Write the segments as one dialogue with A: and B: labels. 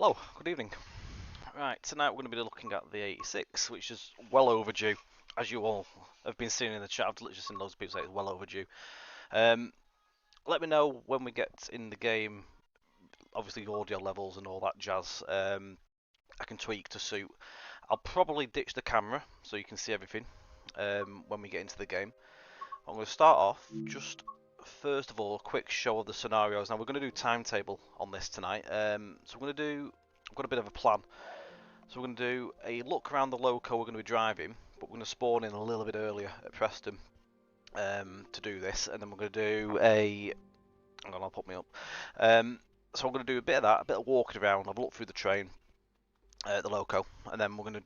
A: Hello, good evening. Right, tonight we're going to be looking at the 86, which is well overdue, as you all have been seeing in the chat. I've literally seen loads of people say it's well overdue. Um, Let me know when we get in the game, obviously audio levels and all that jazz. I can tweak to suit. I'll probably ditch the camera so you can see everything when we get into the game. I'm going to start off just first of all a quick show of the scenarios. Now we're going to do timetable on this tonight. So we're going to do. I've got a bit of a plan. So we're going to do a look around the loco we're going to be driving, but we're going to spawn in a little bit earlier at Preston to do this, and then we're going to do a. Hang on, I'll put me up. So I'm going to do a bit of that, a bit of walking around. I've looked through the train, the loco, and then we're going to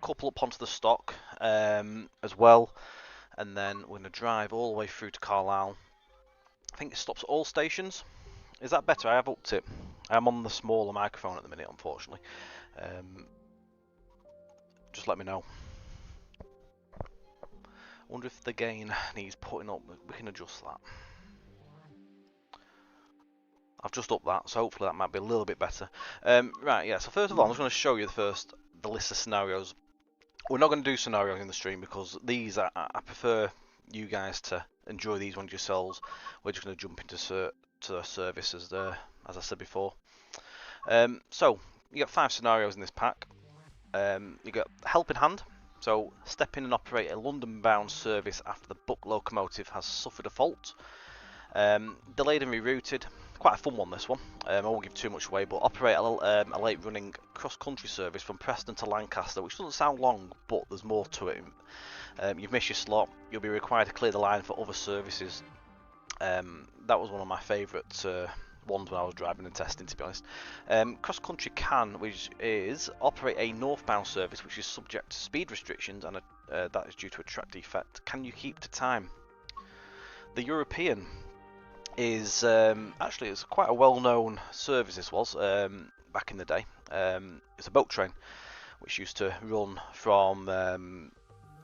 A: couple up onto the stock as well, and then we're going to drive all the way through to Carlisle. I think it stops at all stations. Is that better? I have upped it. I'm on the smaller microphone at the minute, unfortunately. Just let me know. I wonder if the gain needs putting up. We can adjust that. I've just upped that, so hopefully that might be a little bit better. Right, yeah. So first of all, I'm just going to show you the list of scenarios. We're not going to do scenarios in the stream because these I prefer you guys to enjoy these ones yourselves. We're just going to jump into the service as I said before. So you got 5 scenarios in this pack. You got helping hand. So step in and operate a London-bound service after the Buck locomotive has suffered a fault. Delayed and rerouted. Quite a fun one, this one. I won't give too much away, but operate a late-running cross-country service from Preston to Lancaster, which doesn't sound long, but there's more to it. You've missed your slot. You'll be required to clear the line for other services. That was one of my favourite ones when I was driving and testing, to be honest. Cross Country can, which is operate a northbound service which is subject to speed restrictions and that is due to a track defect. Can you keep to time? The European is actually it's quite a well-known service. This was back in the day. It's a boat train which used to run from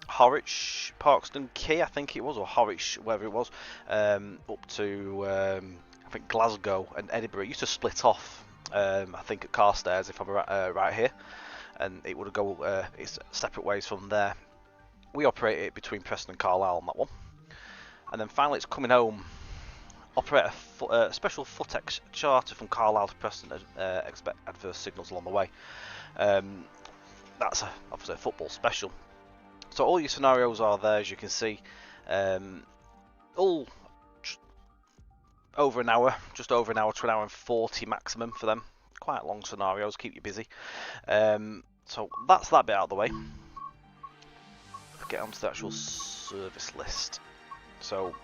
A: Harwich, Parkston Quay, I think it was, or Harwich, wherever it was, up to I think Glasgow and Edinburgh. It used to split off, I think at Carstairs, if I'm right here, and it would go it's separate ways from there. We operate it between Preston and Carlisle on that one, and then finally it's coming home. Operate a special Footex charter from Carlisle to Preston. Expect adverse signals along the way. That's obviously a football special. So all your scenarios are there, as you can see. All over an hour, just over an hour to an hour and 40 maximum for them. Quite long scenarios, keep you busy. So that's that bit out of the way. Get onto the actual service list. So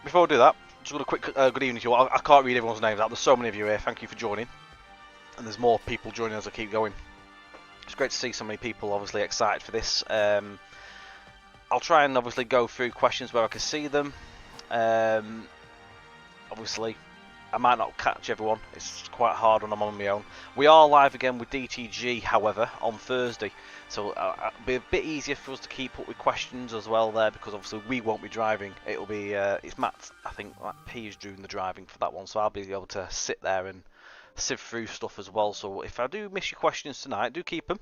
A: before I do that, just got a quick good evening to you all. I can't read everyone's names out. There's so many of you here. Thank you for joining. And there's more people joining as I keep going. It's great to see so many people obviously excited for this. I'll try and obviously go through questions where I can see them. Obviously, I might not catch everyone. It's quite hard when I'm on my own. We are live again with DTG, however, on Thursday. So it'll be a bit easier for us to keep up with questions as well there, because obviously we won't be driving. It'll be it's Matt. I think Matt P is doing the driving for that one, so I'll be able to sit there and sift through stuff as well. So if I do miss your questions tonight, do keep them,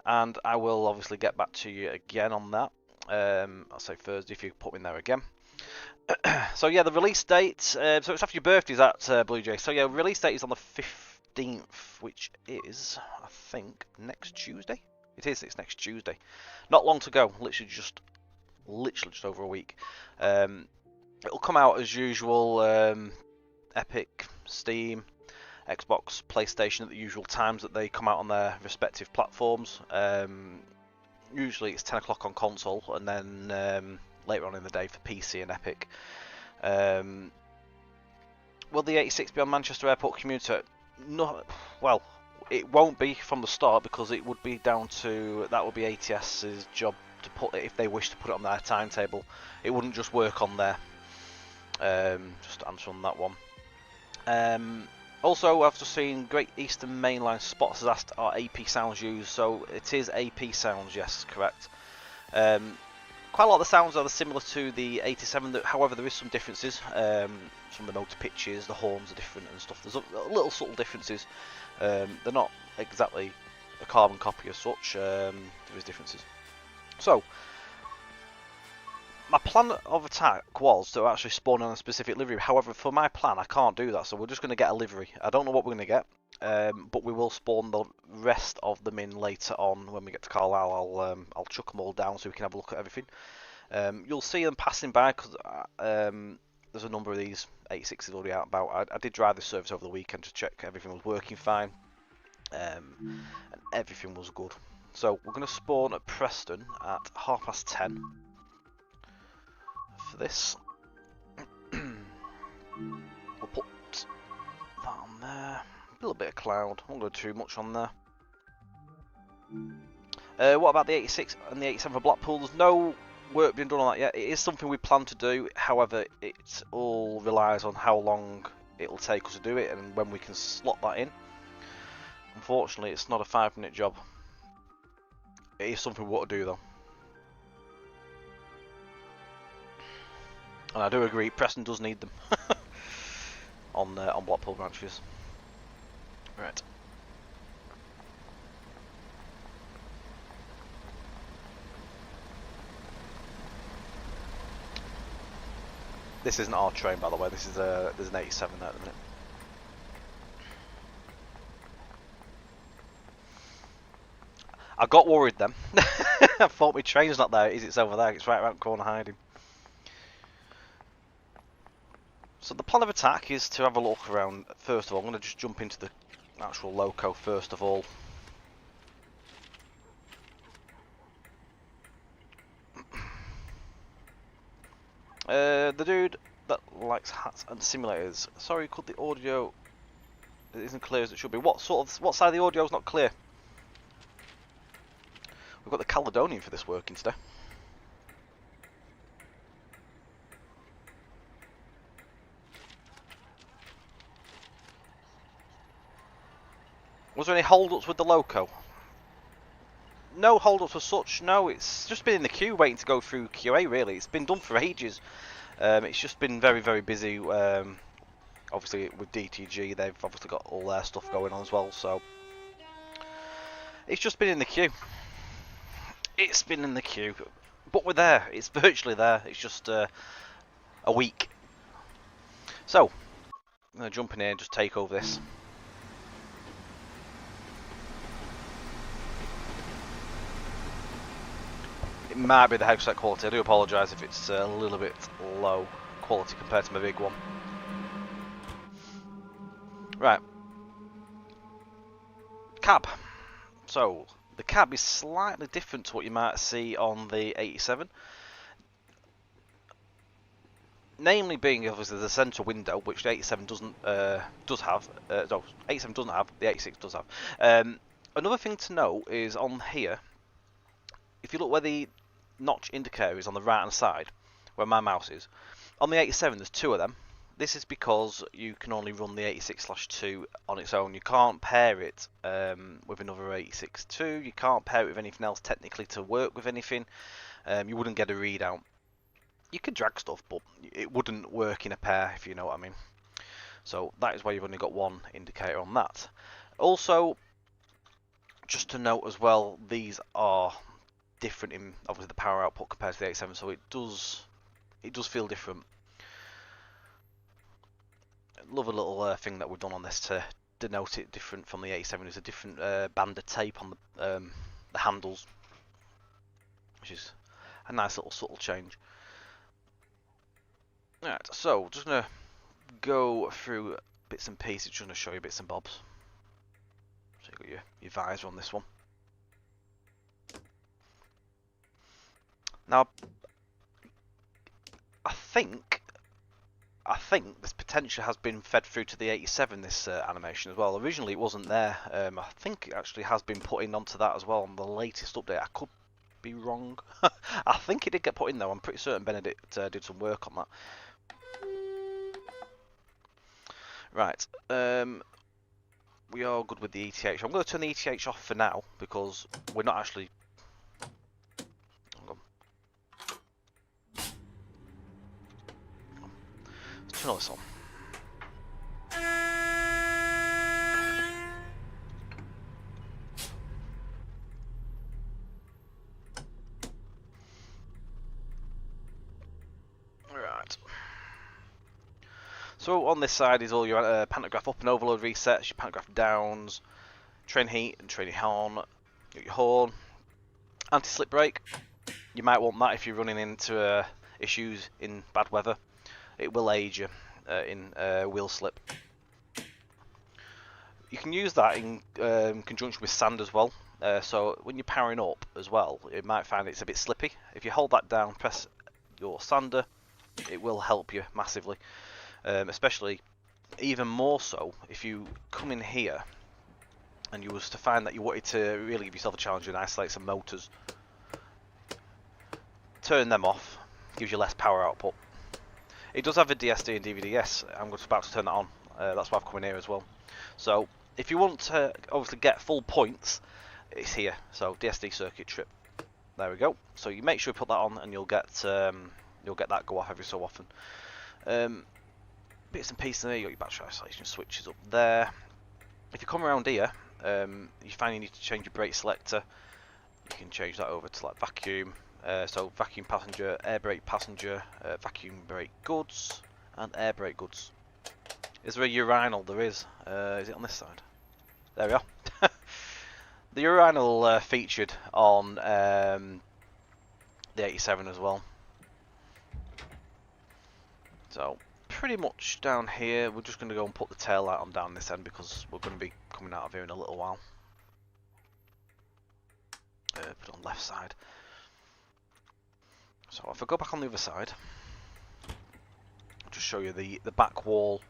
A: and I will obviously get back to you again on that. I'll say Thursday if you put me in there again. So yeah, the release date. So it's after your birthdays at Blue Jay. So yeah, release date is on the 15th, which is I think next Tuesday. It is. It's next Tuesday. Not long to go. Literally just over a week. It'll come out as usual. Epic, Steam, Xbox, PlayStation at the usual times that they come out on their respective platforms. Usually it's 10 o'clock on console, and then later on in the day for PC and Epic. Will the 86 be on Manchester Airport Commuter? No, well, it won't be from the start, because it would be down to, that would be ATS's job to put it, if they wish to put it on their timetable. It wouldn't just work on there. Just to answer on that one. Also, I've just seen Great Eastern Mainline Spots has asked, are AP sounds used? So it is AP sounds, yes, correct. quite a lot of the sounds are similar to the 87. However, there is some differences. Some of the motor pitches, the horns are different and stuff. There's little subtle differences. They're not exactly a carbon copy as such. There is differences. So, my plan of attack was to actually spawn on a specific livery. However, for my plan, I can't do that. So we're just going to get a livery. I don't know what we're going to get. But we will spawn the rest of them in later on when we get to Carlisle. I'll chuck them all down so we can have a look at everything. You'll see them passing by because there's a number of these 86s already out about. I did drive this service over the weekend to check everything was working fine, and everything was good. So we're going to spawn at Preston at 10:30 for this. We'll put that on there. A little bit of cloud. I won't go too much on there. What about the 86 and the 87 for Blackpool? There's no work being done on that yet. It is something we plan to do. However, it all relies on how long it'll take us to do it and when we can slot that in. Unfortunately, it's not a 5-minute job. It is something we want to do though. And I do agree, Preston does need them on Blackpool branches. Right. This isn't our train, by the way. This is there's an 87 there at the minute. I got worried then. I thought my train's not there. It's over there. It's right around the corner hiding. So the plan of attack is to have a look around. First of all, I'm going to just jump into the actual loco first of all. The dude that likes hats and simulators. Sorry, could the audio? It isn't clear as it should be. What side of the audio is not clear? We've got the Caledonian for this working today. Was there any hold-ups with the loco? No hold-ups as such, no. It's just been in the queue waiting to go through QA, really. It's been done for ages. It's just been very, very busy. Obviously, with DTG, they've obviously got all their stuff going on as well, so... It's just been in the queue. It's been in the queue. But we're there. It's virtually there. It's just a week. So, I'm going to jump in here and just take over this. It might be the headset quality. I do apologise if it's a little bit low quality compared to my big one. Right. Cab. So, the cab is slightly different to what you might see on the 87. Namely being obviously the centre window, which the 87 doesn't have. No, 87 doesn't have. The 86 does have. Another thing to note is on here. If you look where the notch indicator is on the right hand side, where my mouse is, on the 87 there's two of them. This is because you can only run the 86/2 on its own. You can't pair it with another 86/2. You can't pair it with anything else technically to work with anything. You wouldn't get a readout. You could drag stuff, but it wouldn't work in a pair, if you know what I mean. So that is why you've only got one indicator on that. Also, just to note as well, these are different in obviously the power output compared to the 87, so it does feel different. Love a little thing that we've done on this to denote it different from the 87. There's a different band of tape on the handles, which is a nice little subtle change. Alright, so just gonna go through bits and pieces, just gonna show you bits and bobs. So you've got your visor on this one. Now, I think this potential has been fed through to the 87, this animation as well. Originally it wasn't there. I think it actually has been put in onto that as well on the latest update. I could be wrong. I think it did get put in though. I'm pretty certain Benedict did some work on that. Right. We are good with the ETH. I'm going to turn the ETH off for now because we're not actually... turn all this on. Right. So on this side is all your pantograph up and overload resets, your pantograph downs, train heat and train horn, your horn, anti-slip brake. You might want that if you're running into issues in bad weather. It will aid you in wheel slip. You can use that in conjunction with sand as well. So when you're powering up as well, you might find it's a bit slippy. If you hold that down, press your sander, it will help you massively. Especially, even more so, if you come in here and you was to find that you wanted to really give yourself a challenge and isolate some motors. Turn them off, gives you less power output. It does have a DSD and DVD, yes, I'm just about to turn that on. That's why I've come in here as well. So, if you want to obviously get full points, it's here. So, DSD circuit trip. There we go. So you make sure you put that on, and you'll get that go off every so often. Bits and pieces there. You got your battery isolation switches up there. If you come around here, you find you need to change your brake selector. You can change that over to like vacuum. So vacuum passenger, air brake passenger, vacuum brake goods, and air brake goods. Is there a urinal? There is. Is it on this side? There we are. The urinal featured on the 87 as well. So pretty much down here, we're just going to go and put the tail light on down this end because we're going to be coming out of here in a little while. Put it on left side. So if I go back on the other side, I'll just show you the back wall.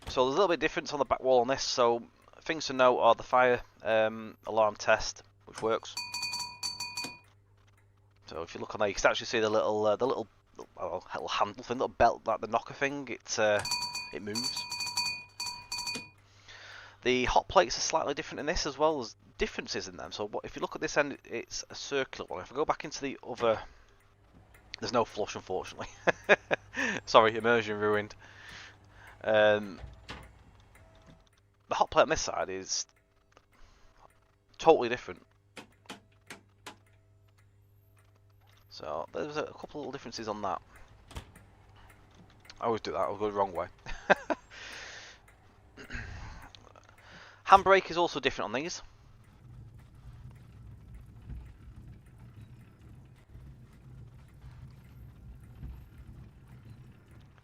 A: So there's a little bit of difference on the back wall on this. So things to note are the fire alarm test, which works. So if you look on there, you can actually see the little handle thing, little belt, like the knocker thing. It moves. The hot plates are slightly different in this as well. There's differences in them. So if you look at this end, it's a circular one. If I go back into the other, there's no flush, unfortunately. Sorry, immersion ruined. The hot plate on this side is totally different. So there's a couple of little differences on that. I always do that, I'll go the wrong way. Handbrake is also different on these.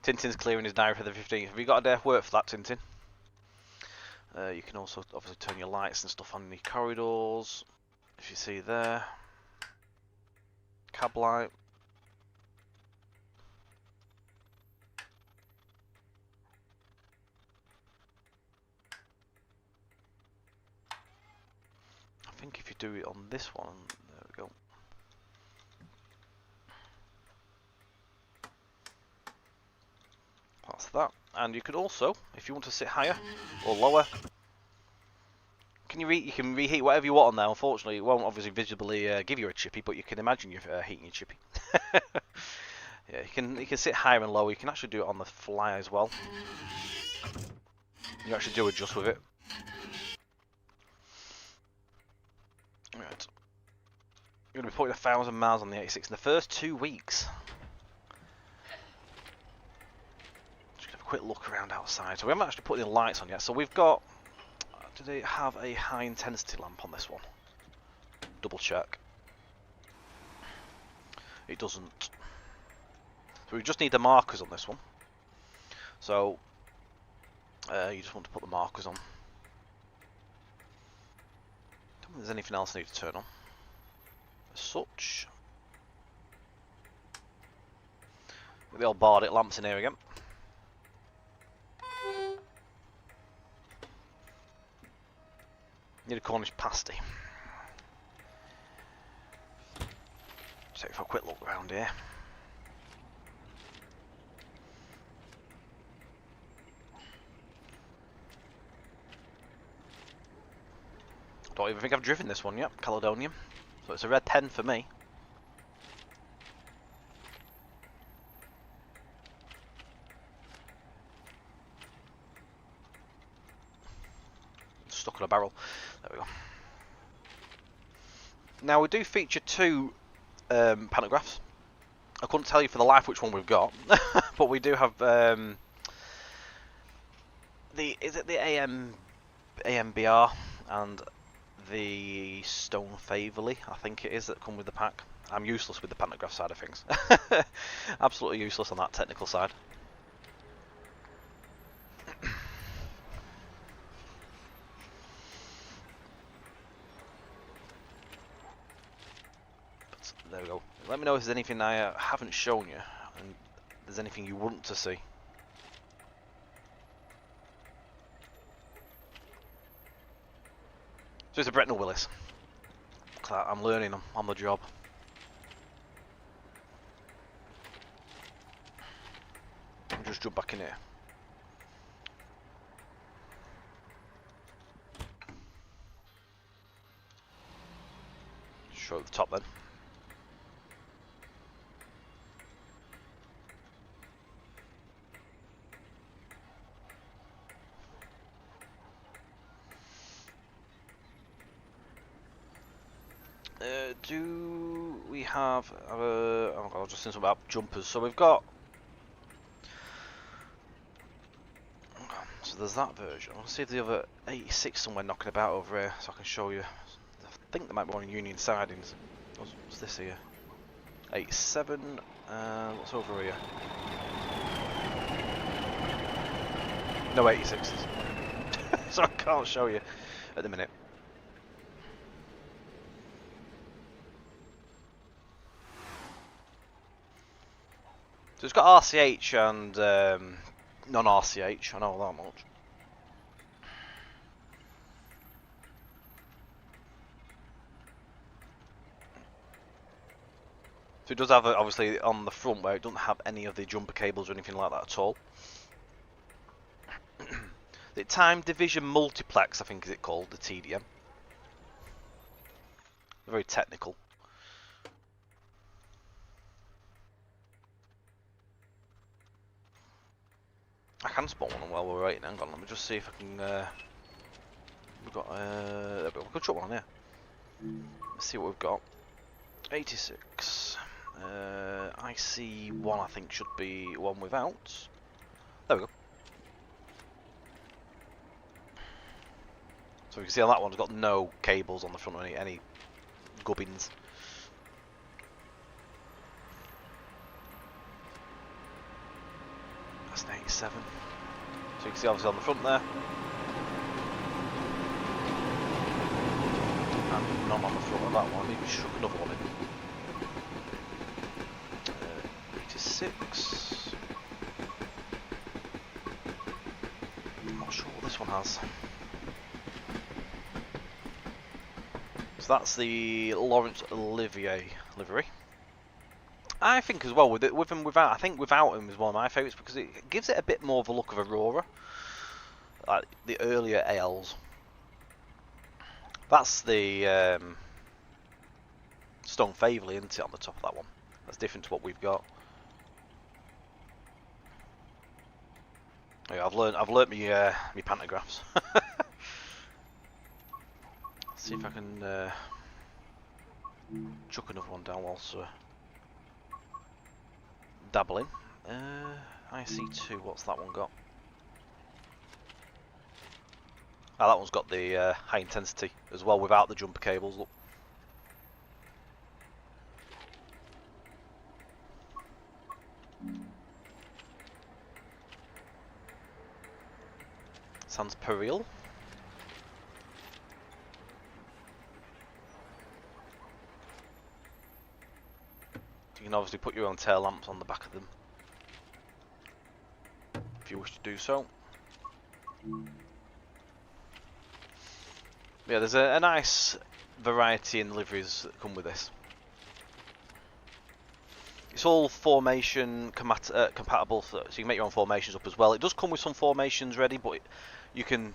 A: Tintin's clearing his diary for the 15th. Have you got a day of work for that, Tintin? You can also obviously turn your lights and stuff on the corridors. If you see there. Cab light. I think if you do it on this one, there we go. That's that. And you could also, if you want to sit higher or lower, you can reheat whatever you want on there. Unfortunately, it won't obviously visibly give you a chippy, but you can imagine you're heating your chippy. Yeah, you can sit higher and lower. You can actually do it on the fly as well. You actually do adjust with it. Right. You're going to be putting 1,000 miles on the 86 in the first 2 weeks. Just have a quick look around outside. So we haven't actually put any lights on yet. So we've got. Do they have a high intensity lamp on this one? Double check. It doesn't. So we just need the markers on this one. So you just want to put the markers on. Don't think there's anything else I need to turn on. As such. The old Bardic lamps in here again. Need a Cornish pasty. Just take for a quick look around here. Don't even think I've driven this one yet, Caledonian. So it's a red 10 for me. on a barrel. There we go. Now we do feature two pantographs. I couldn't tell you for the life which one we've got, but we do have is it the AMBR and the Stone Favorly, I think it is, that come with the pack. I'm useless with the pantograph side of things. Absolutely useless on that technical side. But there we go. Let me know if there's anything I haven't shown you, and there's anything you want to see. So it's a Bretnell Willis. I'm learning them on the job. I'll just jump back in here. Show at the top then. Do we have oh god, I've just seen something about jumpers. So we've got, so there's that version. I want to see if the other 86 somewhere knocking about over here, so I can show you. I think there might be one in Union Sidings. What's this here? 87. What's over here? No 86s. So I can't show you at the minute. So it's got RCH and non-RCH, I know that much. So it does have, obviously, on the front where it doesn't have any of the jumper cables or anything like that at all. The Time Division Multiplex, I think is it called, the TDM. Very technical. I can spot one while we're waiting. Hang on, let me just see if I can. We've got. There we go. We could chuck one on here. Let's see what we've got. 86. IC1, I think, should be one without. There we go. So you can see on that one, it's got no cables on the front or any gubbins. That's an 87. So you can see obviously on the front there. And none on the front of that one. Maybe struck another one in. 86. I'm not sure what this one has. So that's the Laurence Olivier livery. I think as well with him without. I think without him is one of my favourites because it gives it a bit more of a look of Aurora, like the earlier ALs. That's the Stone Favorly, isn't it, on the top of that one? That's different to what we've got. Yeah, I've learnt me pantographs. Let's see if I can chuck another one down whilst dabbling. IC2, what's that one got? Ah, that one's got the high intensity as well without the jumper cables. Look. Sans Peril. You can obviously put your own tail lamps on the back of them if you wish to do so. Yeah, there's a nice variety in liveries that come with this. It's all formation compatible, so you can make your own formations up as well. It does come with some formations ready, but you can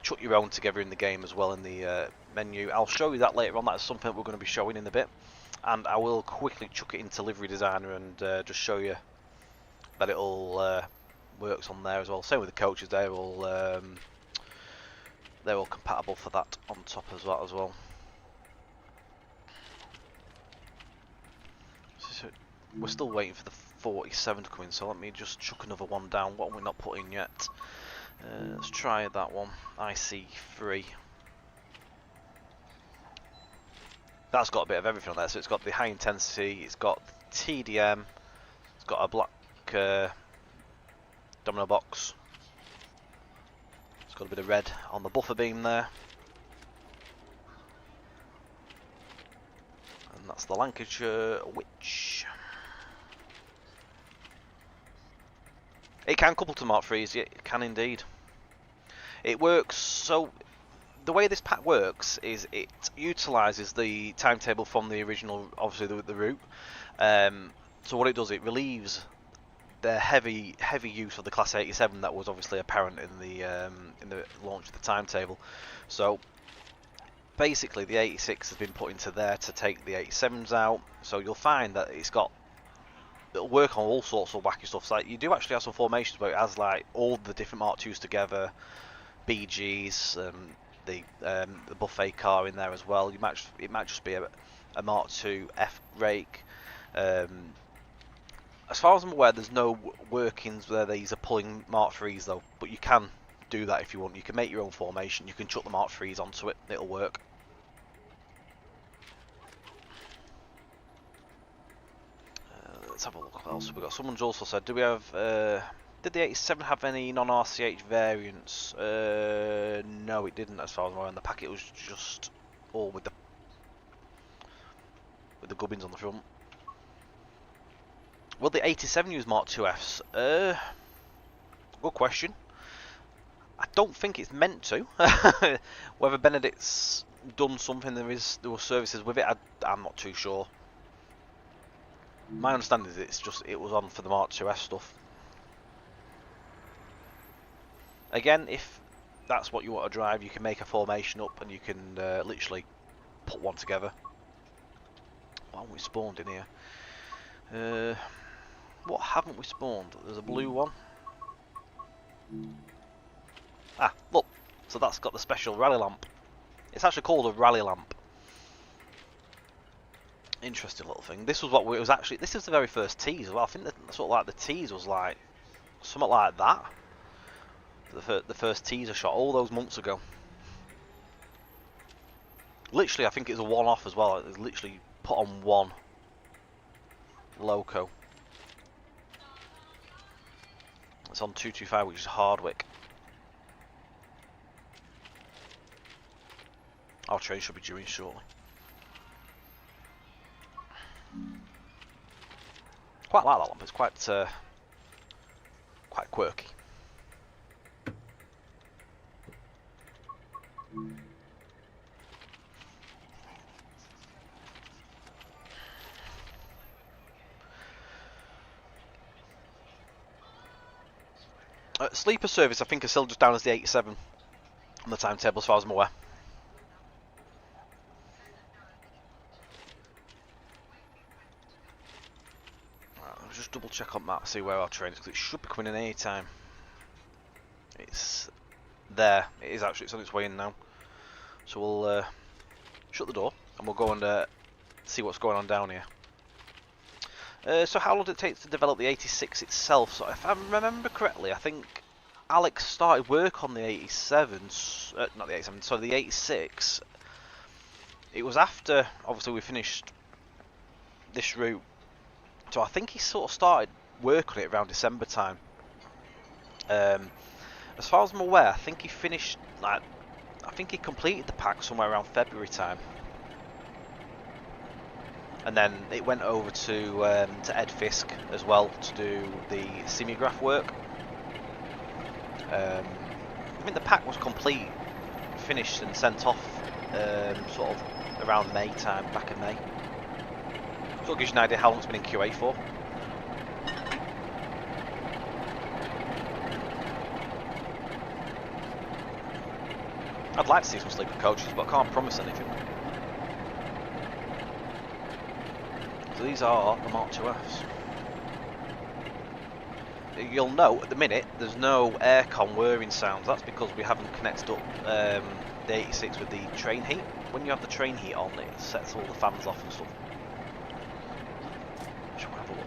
A: chuck your own together in the game as well in the menu. I'll show you that later on. That's something we're going to be showing in a bit. And I will quickly chuck it into Livery Designer and just show you that it all works on there as well. Same with the coaches, they're all they're all compatible for that on top as well. So we're still waiting for the 47 to come in, so let me just chuck another one down. What have we not put in yet? Let's try that one. IC3. That's got a bit of everything on there. So it's got the high intensity, it's got TDM, it's got a black domino box. It's got a bit of red on the buffer beam there. And that's the Lancashire Witch. It can couple to Mark III's, yeah, it can indeed. It works, so the way this pack works is it utilises the timetable from the original, obviously the route. So what it does, it relieves the heavy use of the Class 87 that was obviously apparent in the launch of the timetable. So basically the 86 has been put into there to take the 87s out. So you'll find that it'll work on all sorts of wacky stuff. So like, you do actually have some formations where it has like all the different Mark IIs together, BGs, the buffet car in there as well. It might just be a Mark II-F rake. As far as I'm aware, there's no workings where these are pulling Mark IIIs though, but you can do that if you want. You can make your own formation. You can chuck the Mark IIIs onto it. It'll work. Let's have a look what else we got. Someone's also said, do we have? Did the 87 have any non-RCH variants? No, it didn't, as far as I'm aware. And the packet was just all with the gubbins on the front. Will the 87 use Mark 2Fs? Good question. I don't think it's meant to. Whether Benedict's done something, there were services with it, I'm not too sure. My understanding is it was on for the Mark 2F stuff. Again, if that's what you want to drive, you can make a formation up and you can literally put one together. Why haven't we spawned in here? What haven't we spawned? There's a blue one. Ah, look. So that's got the special rally lamp. It's actually called a rally lamp. Interesting little thing. This was what it was actually. This is the very first tease as well. I think that sort of like the tease was like something like that. The first teaser shot all those months ago. Literally, I think it's a one-off as well. It was literally put on one loco. It's on 225, which is Hardwick. Our train should be due in shortly. Quite like that lamp. It's quite quirky. Sleeper service, I think, is still just down as the 87 on the timetable, as far as I'm aware. Right, I'll just double check on that, see where our train is, because it should be coming in any time. It's there. It is actually. It's on its way in now. So we'll shut the door and we'll go and see what's going on down here. So how long did it take to develop the 86 itself? So if I remember correctly, I think Alex started work on the 87, not the 87, sorry, the 86. It was after, obviously, we finished this route. So I think he sort of started work on it around December time. As far as I'm aware, I think he finished, like, I think he completed the pack somewhere around February time. And then it went over to Ed Fisk as well to do the simulgraph work. I think the pack was complete, finished and sent off sort of around May time, back in May. So it gives you an idea how long it's been in QA for. I'd like to see some sleeper coaches, but I can't promise anything. So these are the Mark 2Fs. you'll note at the minute there's no aircon whirring sounds. That's because we haven't connected up the 86 with the train heat. When you have the train heat on, it sets all the fans off and stuff. Shall we have a look?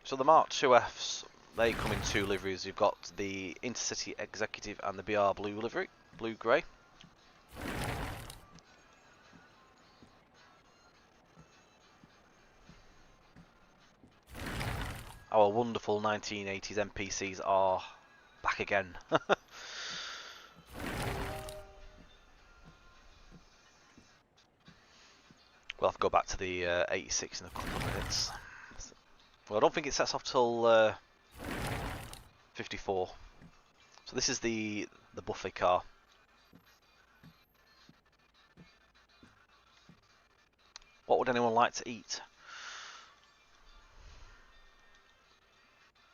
A: So the Mk2Fs, they come in two liveries. You've got the Intercity Executive and the BR Blue livery, blue grey. Our wonderful 1980s NPCs are back again. We'll have to go back to the 86 in a couple of minutes. Well, I don't think it sets off till 54. So this is the buffet car. What would anyone like to eat?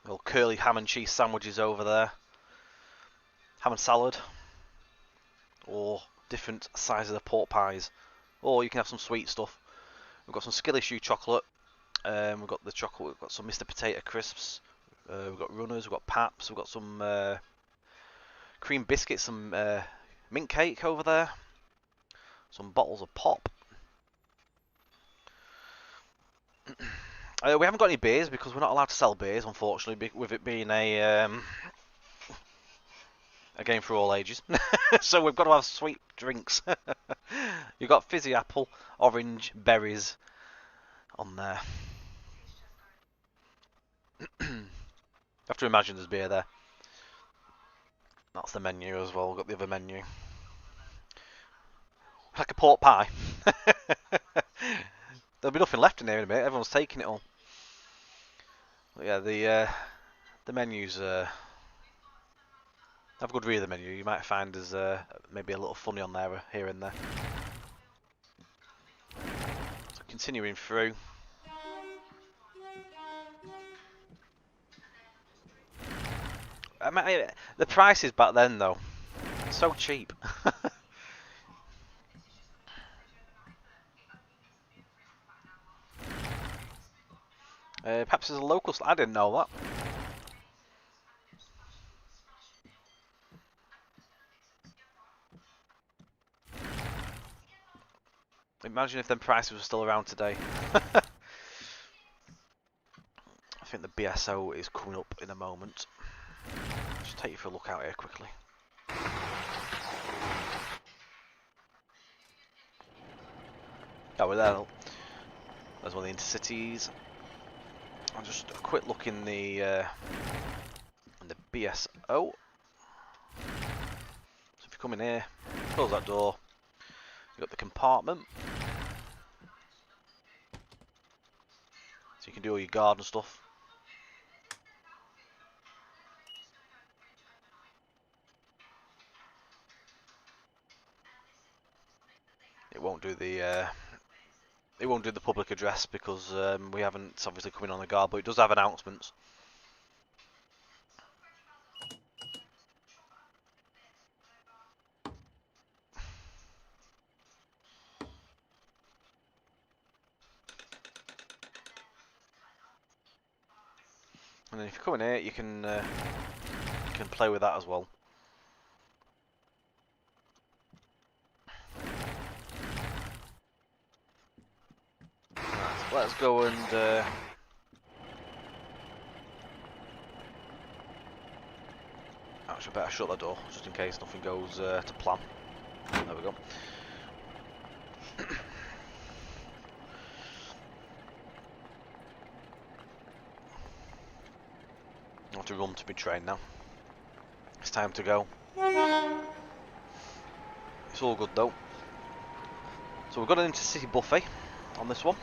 A: Little curly ham and cheese sandwiches over there. Ham and salad. Or different sizes of pork pies. Or you can have some sweet stuff. We've got some Skilly Shoe chocolate. We've got the chocolate. We've got some Mr. Potato Crisps. We've got runners. We've got Paps. We've got some cream biscuits. Some mint cake over there. Some bottles of pop. We haven't got any beers because we're not allowed to sell beers, unfortunately, with it being a game for all ages. So we've got to have sweet drinks. You've got fizzy apple, orange, berries on there. You have to imagine there's beer there. That's the menu as well. We've got the other menu. Like a pork pie. There'll be nothing left in here in a minute. Everyone's taking it all. But yeah, the menus. Have a good read of the menu. You might find there's maybe a little funny on there here and there. So continuing through. I mean, the prices back then though, so cheap. Perhaps there's a local. I didn't know that. Imagine if them prices were still around today. I think the BSO is coming up in a moment. Just take you for a look out here quickly. Oh, we're there. There's one of the intercities. I'll just a quick look in the BSO. So if you come in here, close that door. You've got the compartment. So you can do all your garden stuff. It won't do the public address because we haven't obviously come in on the guard, but it does have announcements. And then if you come in here, you can play with that as well. Right, so let's go and actually, I better shut that door just in case nothing goes to plan. There we go. I have to run to my train now. It's time to go. It's all good though. So we've got an intercity buffet on this one.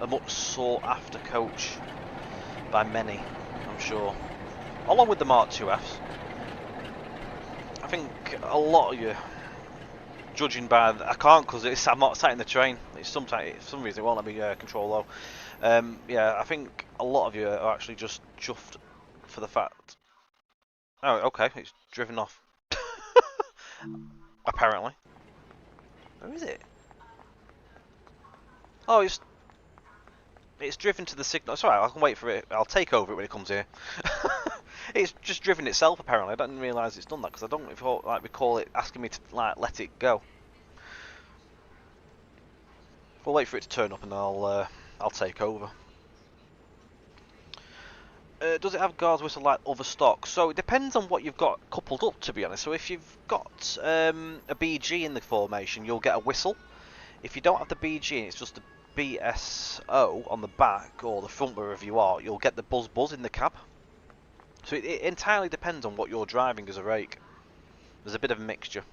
A: A much sought after coach by many, I'm sure. Along with the Mk2Fs. I think a lot of you, judging by I can't because I'm not sat in the train. It's sometimes for some reason it won't let me control low. Yeah, I think a lot of you are actually just chuffed for the fact. Oh, okay, it's driven off. Apparently. Where is it? Oh, it's driven to the signal. It's alright, I can wait for it. I'll take over it when it comes here. It's just driven itself, apparently. I didn't realise it's done that, because I don't recall it asking me to like let it go. We'll wait for it to turn up and I'll take over. Does it have guards whistle like other stock? So it depends on what you've got coupled up, to be honest. So if you've got a BG in the formation, you'll get a whistle. If you don't have the BG and it's just a BSO on the back or the front wherever you are, you'll get the buzz in the cab. So it entirely depends on what you're driving as a rake. There's a bit of a mixture.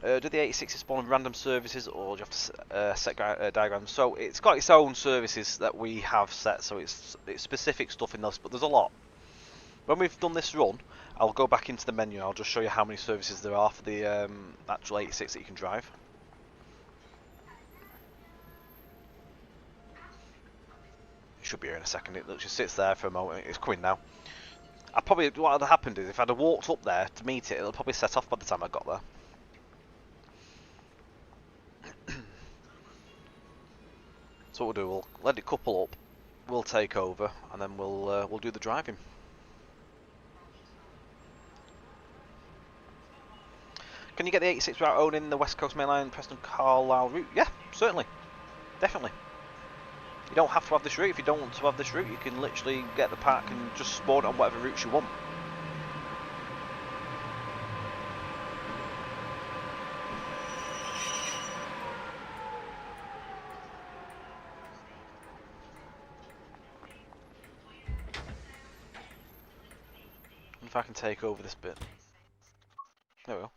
A: Do the 86s spawn in random services, or do you have to set diagrams? So it's got its own services that we have set, so it's specific stuff in those, but there's a lot. When we've done this run, I'll go back into the menu and I'll just show you how many services there are for the actual 86 that you can drive. It should be here in a second. It just sits there for a moment. It's coming now. What would have happened is if I'd have walked up there to meet it, it'll probably set off by the time I got there. So what we'll do, we'll let it couple up, we'll take over, and then we'll do the driving. Can you get the 86 without owning the West Coast Main Line Preston Carlisle route? Yeah, certainly, definitely. You don't have to have this route. If you don't want to have this route, you can literally get the pack and just spawn it on whatever routes you want. If I can take over this bit. There we go.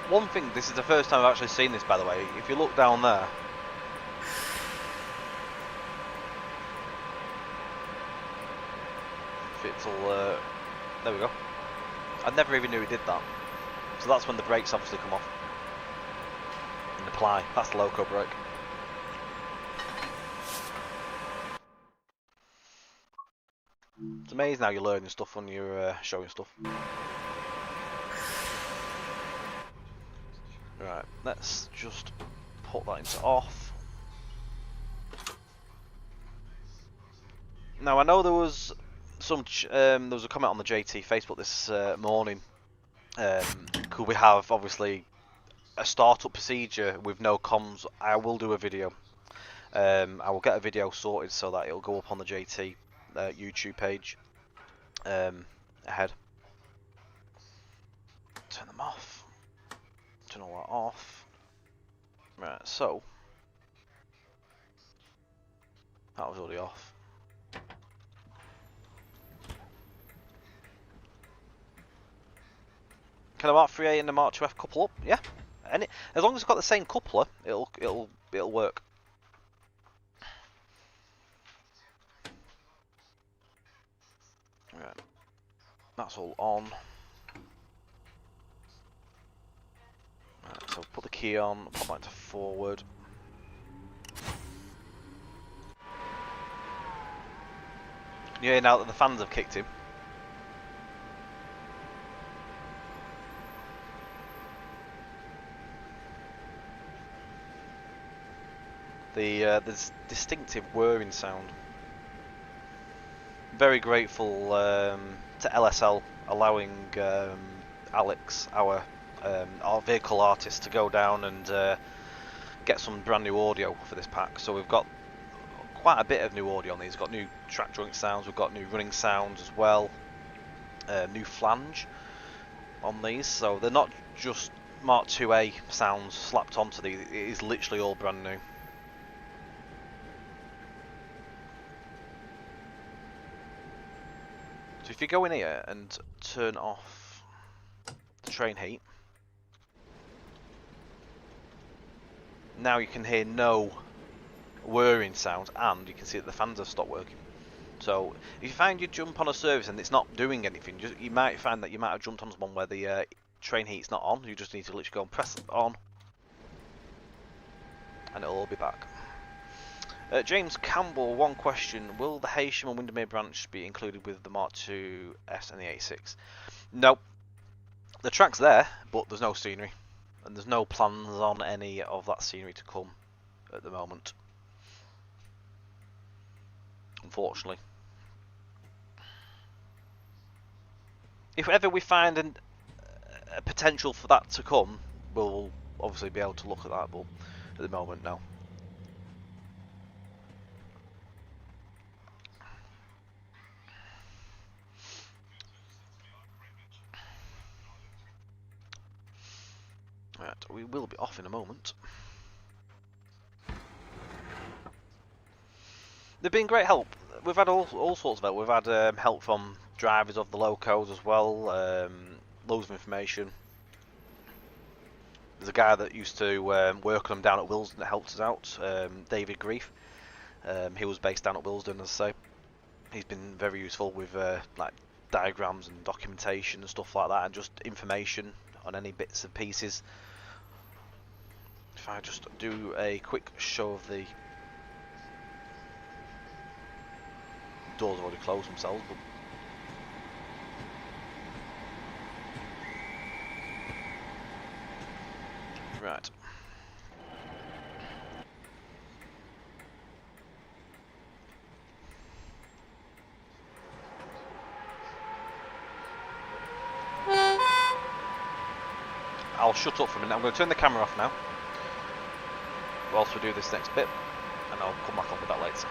A: One thing, this is the first time I've actually seen this, by the way. If you look down there, there we go. I never even knew it did that. So that's when the brakes obviously come off and apply. That's the loco brake. It's amazing how you're learning stuff when you're showing stuff. Right, let's just put that into off. Now I know there was there was a comment on the JT Facebook this morning. Could we have obviously a startup procedure with no comms? I will do a video. I will get a video sorted so that it'll go up on the JT YouTube page ahead. Turn them off. Turn all that off. Right, so that was already off. Can the Mark 3A and the Mark 2F couple up? Yeah, as long as it's got the same coupler, it'll work. Right, that's all on. Right, so put the key on, pop that to forward. You hear now that the fans have kicked him. There's distinctive whirring sound. Very grateful to LSL allowing Alex, our vehicle artist, to go down and get some brand new audio for this pack. So we've got quite a bit of new audio on these. We've got new track joint sounds, we've got new running sounds as well, new flange on these. So they're not just Mark 2A sounds slapped onto these, it is literally all brand new. So if you go in here and turn off the train heat, now you can hear no whirring sound, and you can see that the fans have stopped working. So if you find you jump on a service and it's not doing anything, you might find that you might have jumped on one where the train heat's not on. You just need to literally go and press it on, and it'll all be back. James Campbell, one question: will the Haysham and Windermere branch be included with the Mark 2S and the A6? No, the track's there, but there's no scenery, and there's no plans on any of that scenery to come at the moment, unfortunately. If ever we find a potential for that to come, we'll obviously be able to look at that, but at the moment, no. Right, we will be off in a moment. They've been great help. We've had all sorts of help. We've had help from drivers of the locos as well, loads of information. There's a guy that used to work on them down at Willesden that helped us out, David Grief. He was based down at Willesden, as I say. He's been very useful with like diagrams and documentation and stuff like that, and just information on any bits and pieces. If I just do a quick show of the doors, have already closed themselves, but right. I'll shut up for a minute. I'm going to turn the camera off now whilst we do this next bit, and I'll come back on with that later.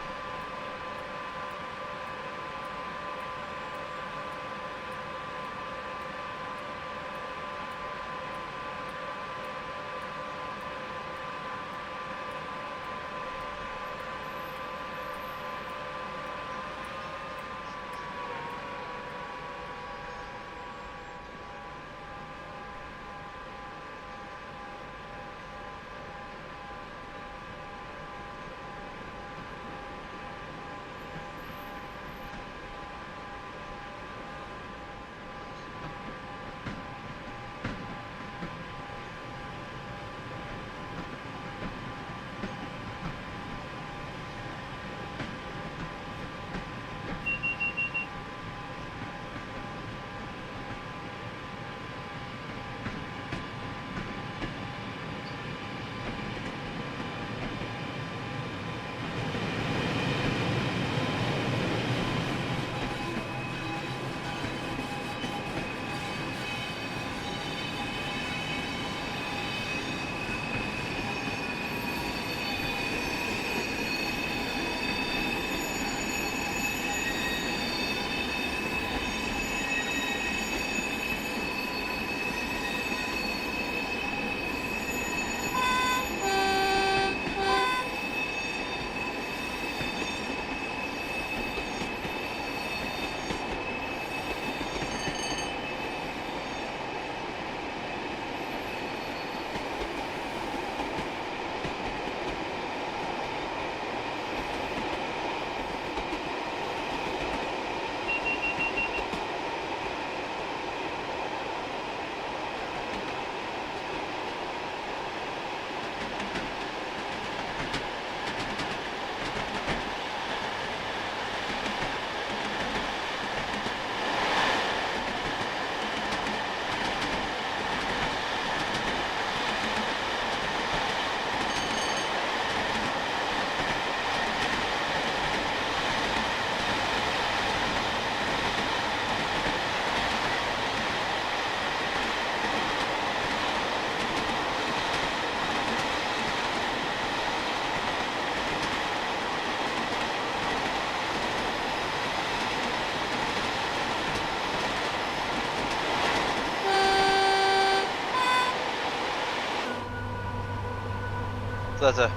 A: So there's a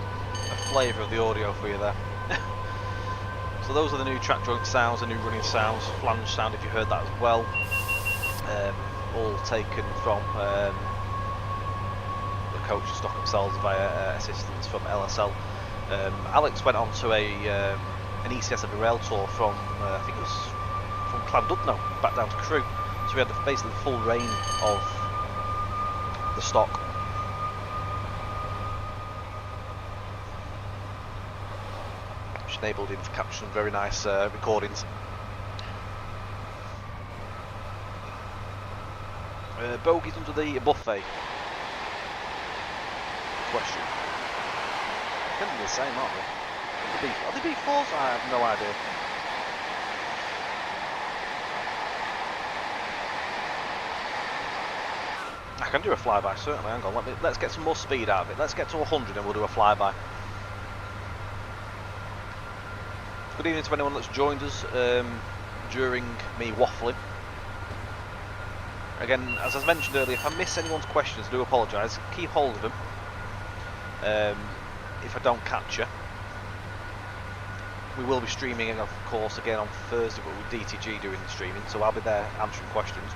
A: flavour of the audio for you there. So those are the new track joint sounds, the new running sounds, flange sound if you heard that as well. All taken from the coach stock themselves via assistance from LSL. Alex went on to an ECS of a rail tour from I think it was from Llandudno back down to Crewe, so we had basically the full range of the stock. Which enabled him to capture some very nice recordings. Bogies under the buffet. Question. They're going to be the same, aren't they? Are they B4s? I have no idea. I can do a flyby, certainly. Hang on, let's get some more speed out of it. Let's get to 100 and we'll do a flyby. Good evening to anyone that's joined us during me waffling. Again, as I mentioned earlier, if I miss anyone's questions, I do apologise. Keep hold of them. If I don't catch you. We will be streaming, of course, again on Thursday, but with DTG doing the streaming, so I'll be there answering questions.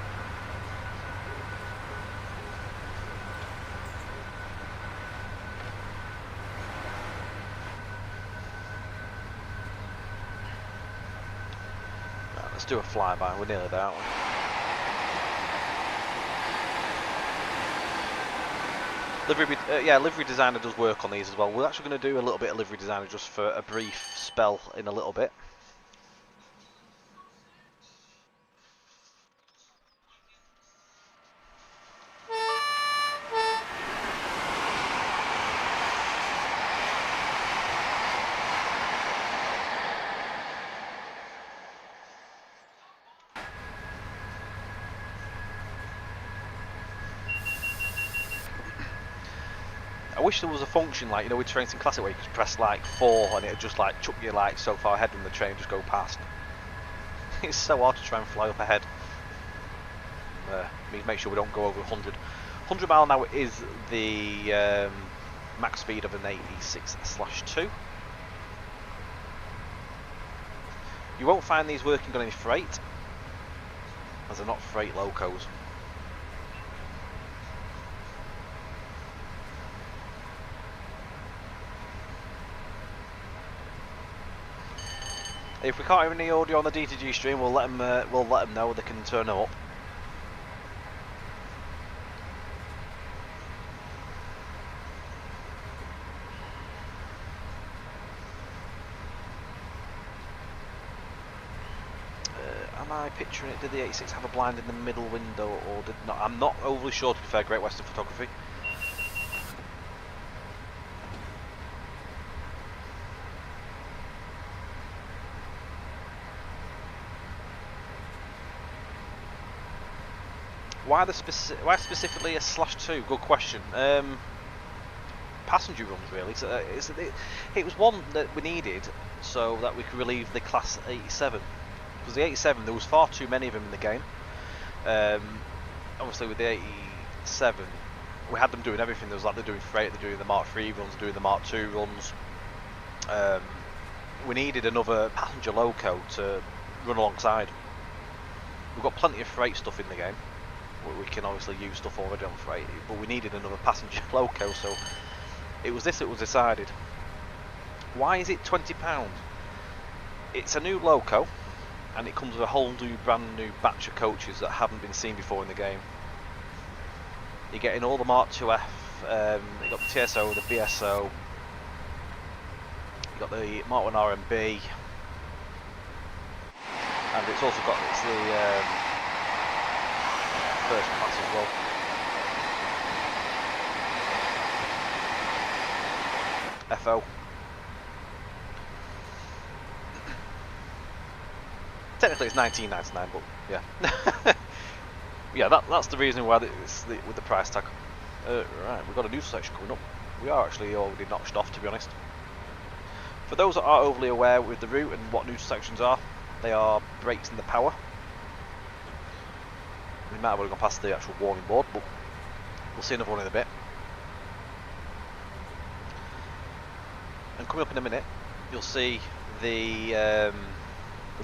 A: Right, let's do a flyby. We're nearly there, aren't we? Livery designer does work on these as well. We're actually going to do a little bit of livery designer just for a brief spell in a little bit. I wish there was a function like, you know, with Trains in Classic where you could press like 4 and it'd just like chuck you like so far ahead when the train just go past. It's so hard to try and fly up ahead. Make sure we don't go over 100. 100 mile an hour is the max speed of an 86/2. You won't find these working on any freight, as they're not freight locos. If we can't hear any audio on the DTG stream, we'll let them know they can turn them up. Am I picturing it? Did the 86 have a blind in the middle window, or did not? I'm not overly sure, to be fair. Great Western Photography. Why specifically a /2? Good question. Passenger runs, really. So, it was one that we needed so that we could relieve the Class 87. Because the 87, there was far too many of them in the game. Obviously, with the 87, we had them doing everything. There was like they're doing freight, they're doing the Mark 3 runs, doing the Mark 2 runs. We needed another passenger loco to run alongside. We've got plenty of freight stuff in the game. We can obviously use stuff already on freight, but we needed another passenger loco, so it was this that was decided. Why is it £20? It's a new loco, and it comes with a whole new, brand new batch of coaches that haven't been seen before in the game. You're getting all the Mk2F, you got the TSO, the BSO, you got the Mk1 RMB, and it's also got the first class as well. FO. Technically it's $19.99, but yeah. Yeah, that's the reason why it's with the price tag. Right, we've got a new section coming up. We are actually already notched off, to be honest. For those that are overly aware with the route and what new sections are, they are brakes in the power. We might have already gone past the actual warning board, but we'll see another one in a bit. And coming up in a minute, you'll see the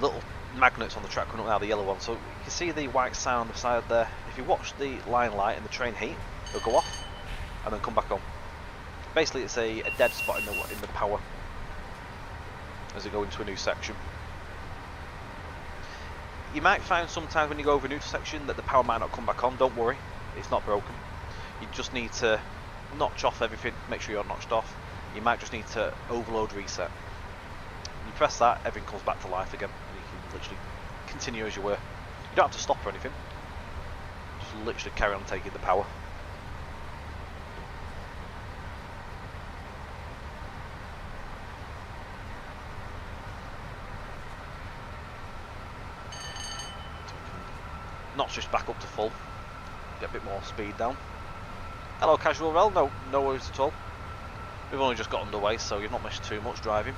A: little magnets on the track coming up now, the yellow one. So you can see the white sign on the side there. If you watch the line light and the train heat, it'll go off and then come back on. Basically, it's a dead spot in the power as you go into a new section. You might find sometimes when you go over a new section that the power might not come back on. Don't worry, it's not broken. You just need to notch off everything, make sure you're notched off. You might just need to overload reset. You press that, everything comes back to life again, and you can literally continue as you were. You don't have to stop or anything, just literally carry on taking the power. Notch this back up to full, get a bit more speed down. Hello casual rel, no worries at all. We've only just got underway, so you've not missed too much driving.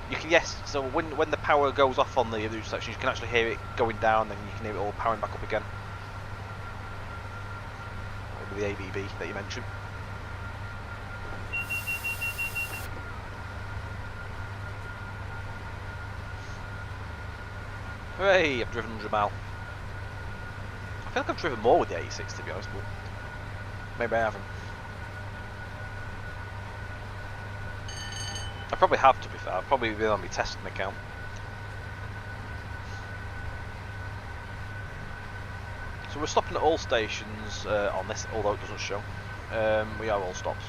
A: You can, yes, so when the power goes off on the new section, you can actually hear it going down, then you can hear it all powering back up again. With the ABB that you mentioned. Hooray, I've driven 100 mile. I feel like I've driven more with the 86 to be honest, but maybe I haven't. I probably have, to be fair. I've probably been on my testing account. So we're stopping at all stations on this, although it doesn't show. We are all stops.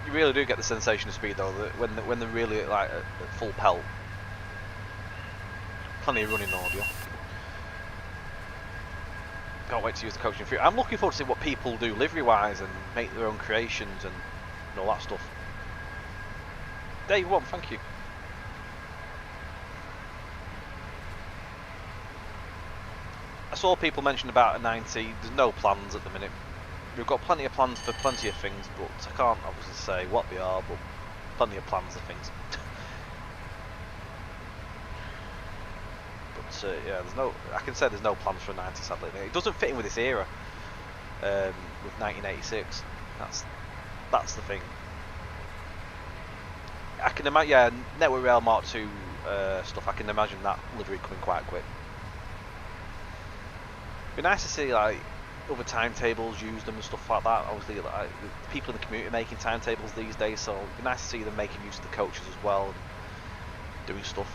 A: You really do get the sensation of speed though, that when they're really like at full pelt. Plenty of running audio. Can't wait to use the coaching for you. I'm looking forward to see what people do livery wise and make their own creations and all that stuff. Day one, thank you. I saw people mention about a 90. There's no plans at the minute. We've got plenty of plans for plenty of things, but I can't obviously say what they are, but plenty of plans of things. But yeah, I can say there's no plans for a 90 sadly. It doesn't fit in with this era, with 1986. That's the thing. I can imagine, yeah, Network Rail Mark II stuff, I can imagine that livery coming quite quick. It'd be nice to see like other timetables, use them and stuff like that. Obviously, like, people in the community are making timetables these days, so it'd be nice to see them making use of the coaches as well and doing stuff.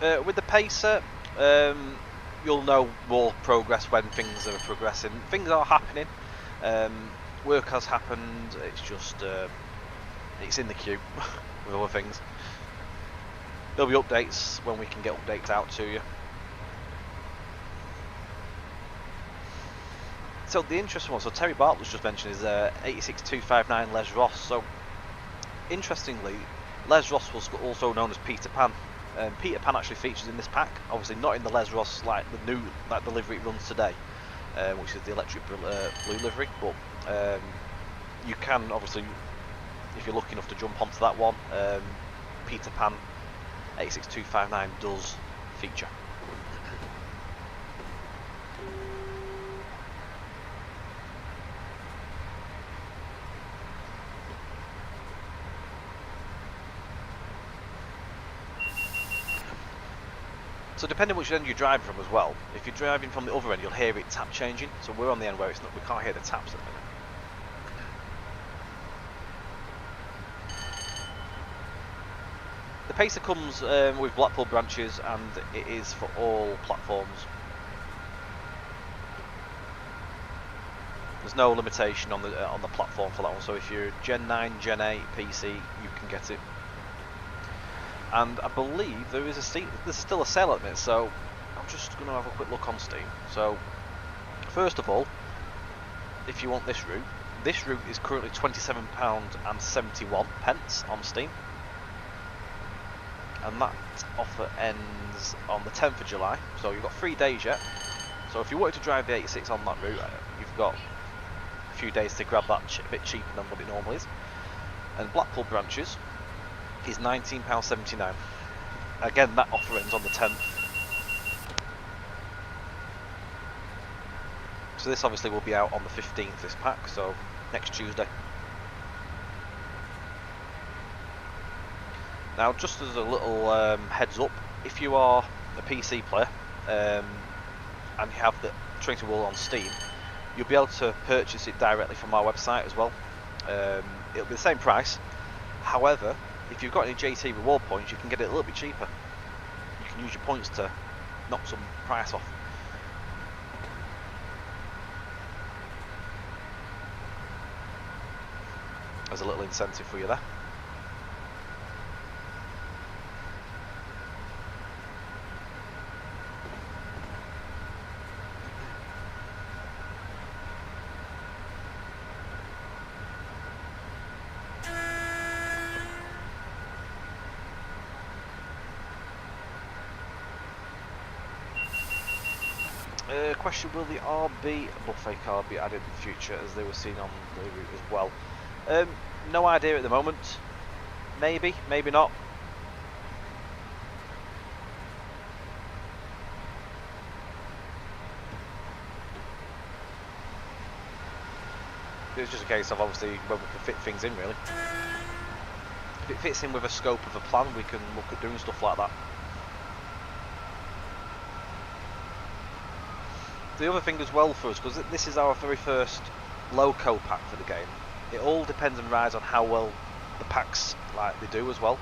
A: With the pacer, you'll know more progress when things are progressing. Things are happening. Work has happened. It's just it's in the queue with other things. There'll be updates when we can get updates out to you. So the interesting one, so Terry Bartlett's just mentioned is 86259 Les Ross. So interestingly, Les Ross was also known as Peter Pan. Peter Pan actually features in this pack. Obviously not in the Les Ross like the new the livery it runs today, which is the electric blue livery. But you can obviously, if you're lucky enough to jump onto that one, Peter Pan 86259 does feature. So depending which end you're driving from as well, if you're driving from the other end you'll hear it tap changing, so we're on the end where it's not, we can't hear the taps at the minute. The pacer comes with Blackpool branches and it is for all platforms. There's no limitation on the platform for that one, so if you're Gen 9, Gen 8 PC you can get it. And I believe there's still a sale at the minute, so I'm just going to have a quick look on Steam. So first of all, if you want this route is currently £27.71 on Steam. and that offer ends on the 10th of July, so you've got 3 days yet. So if you wanted to drive the 86 on that route, you've got a few days to grab that a bit cheaper than what it normally is. And Blackpool branches is £19.79. Again, that offer ends on the 10th. So this obviously will be out on the 15th, this pack, so next Tuesday. Now, just as a little heads up, if you are a PC player and you have the Trinity Wall on Steam, you'll be able to purchase it directly from our website as well. It'll be the same price. However, if you've got any JT reward points, you can get it a little bit cheaper. You can use your points to knock some price off. As a little incentive for you there. Question: will the RB buffet car be added in the future, as they were seen on the route as well? No idea at the moment. Maybe, maybe not. It's just a case of obviously when we can fit things in, really. If it fits in with a scope of a plan, we can look at doing stuff like that. The other thing as well for us, because this is our very first loco pack for the game, it all depends and rides on how well the packs they do as well.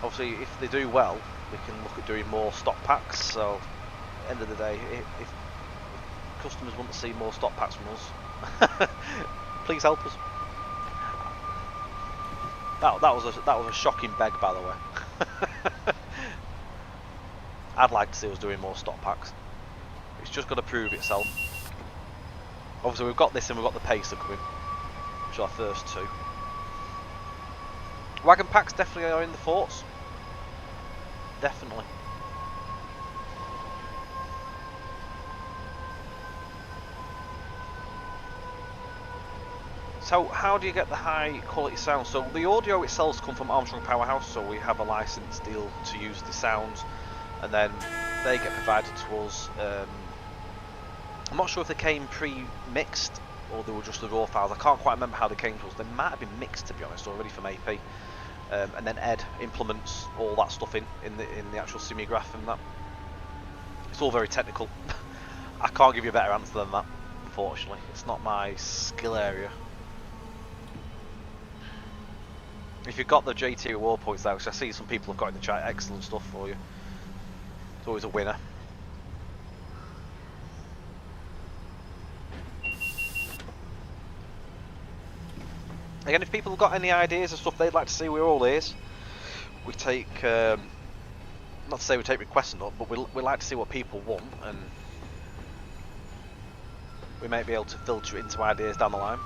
A: Obviously, if they do well, we can look at doing more stock packs. So, at the end of the day, if customers want to see more stock packs from us, please help us. That was a shocking beg, by the way. I'd like to see us doing more stock packs. It's just got to prove itself. Obviously, we've got this and we've got the Pacer coming, which are our first two. Wagon packs definitely are in the thoughts. Definitely. So, how do you get the high quality sound? So, the audio itself comes from Armstrong Powerhouse, so we have a license deal to use the sounds, and then they get provided to us. I'm not sure if they came pre-mixed or they were just the raw files. I can't quite remember how they came to us. They might have been mixed, to be honest, already from AP. And then Ed implements all that stuff in the actual simulgraph and that. It's all very technical. I can't give you a better answer than that, unfortunately. It's not my skill area. If you've got the JT reward points there, which I see some people have got in the chat, excellent stuff for you. It's always a winner. Again, if people have got any ideas of stuff they'd like to see, we're all ears. We take, not to say we take requests or not, but we like to see what people want, and we may be able to filter it into ideas down the line.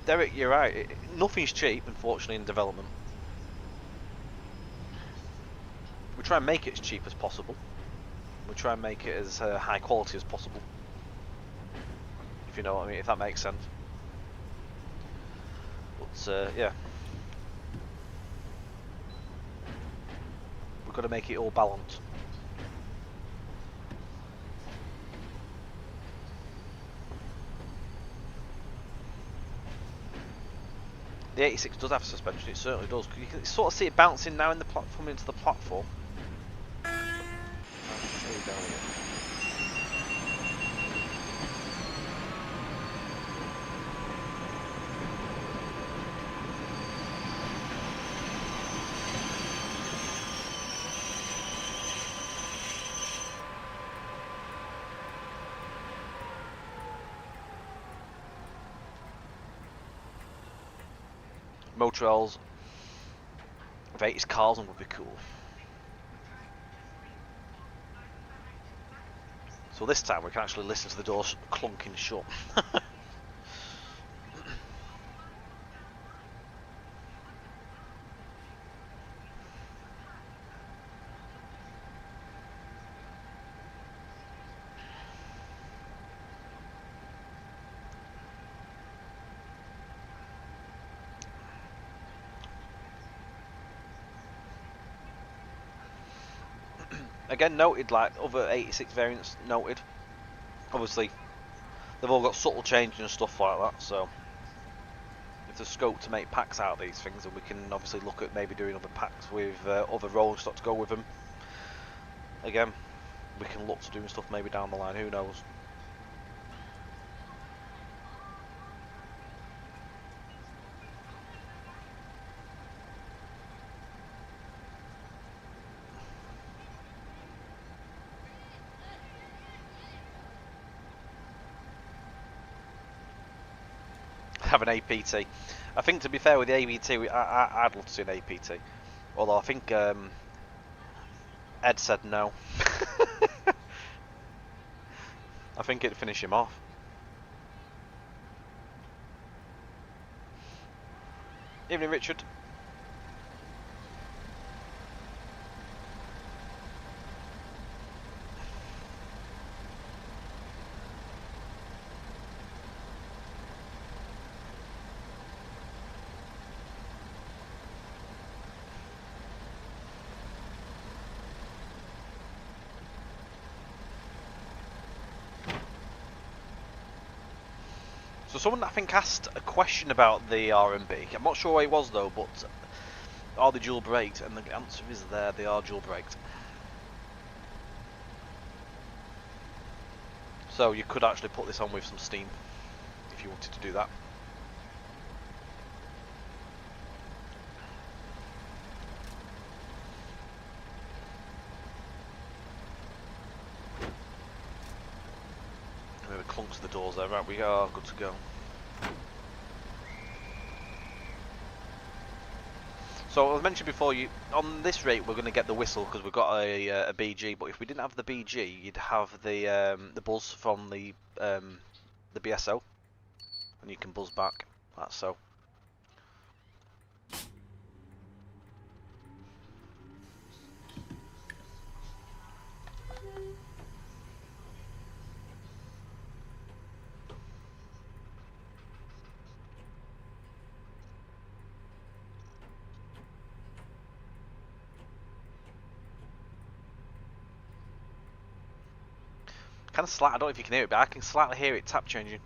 A: Derek, you're right. Nothing's cheap, unfortunately, in development. We try and make it as cheap as possible. We try and make it as high quality as possible. If you know what I mean, if that makes sense. But yeah, we've got to make it all balanced. The 86 does have suspension, it certainly does. You can sort of see it bouncing now in the platform into the platform. There you go. Motorels of 80s cars would be cool. So this time we can actually listen to the doors clunking shut. again, noted like other 86 variants noted. Obviously, they've all got subtle changes and stuff like that, so if there's scope to make packs out of these things, then we can obviously look at maybe doing other packs with other rolling stock to go with them. Again, we can look to doing stuff maybe down the line, who knows. Have an APT. I think, to be fair with the APT, I'd love to see an APT. Although I think Ed said no. I think it'd finish him off. Evening, Richard. So someone, I think, asked a question about the RMB. I'm not sure what it was though, but are they dual braked? And the answer is there, they are dual braked. So you could actually put this on with some steam if you wanted to do that. Maybe clunks the doors there, right? We are good to go. So as mentioned before, on this rate we're going to get the whistle because we've got a BG. But if we didn't have the BG, you'd have the buzz from the BSO, and you can buzz back. That's so. Kind of slight. I don't know if you can hear it, but I can slightly hear it tap changing.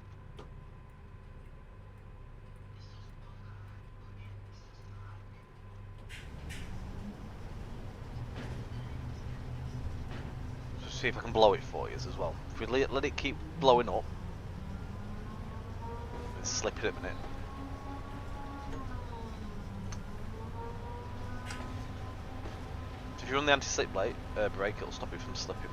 A: See if I can blow it for you as well. If we let it keep blowing up, it's slipping at a minute. So if you're on the anti-slip brake, it'll stop it from slipping.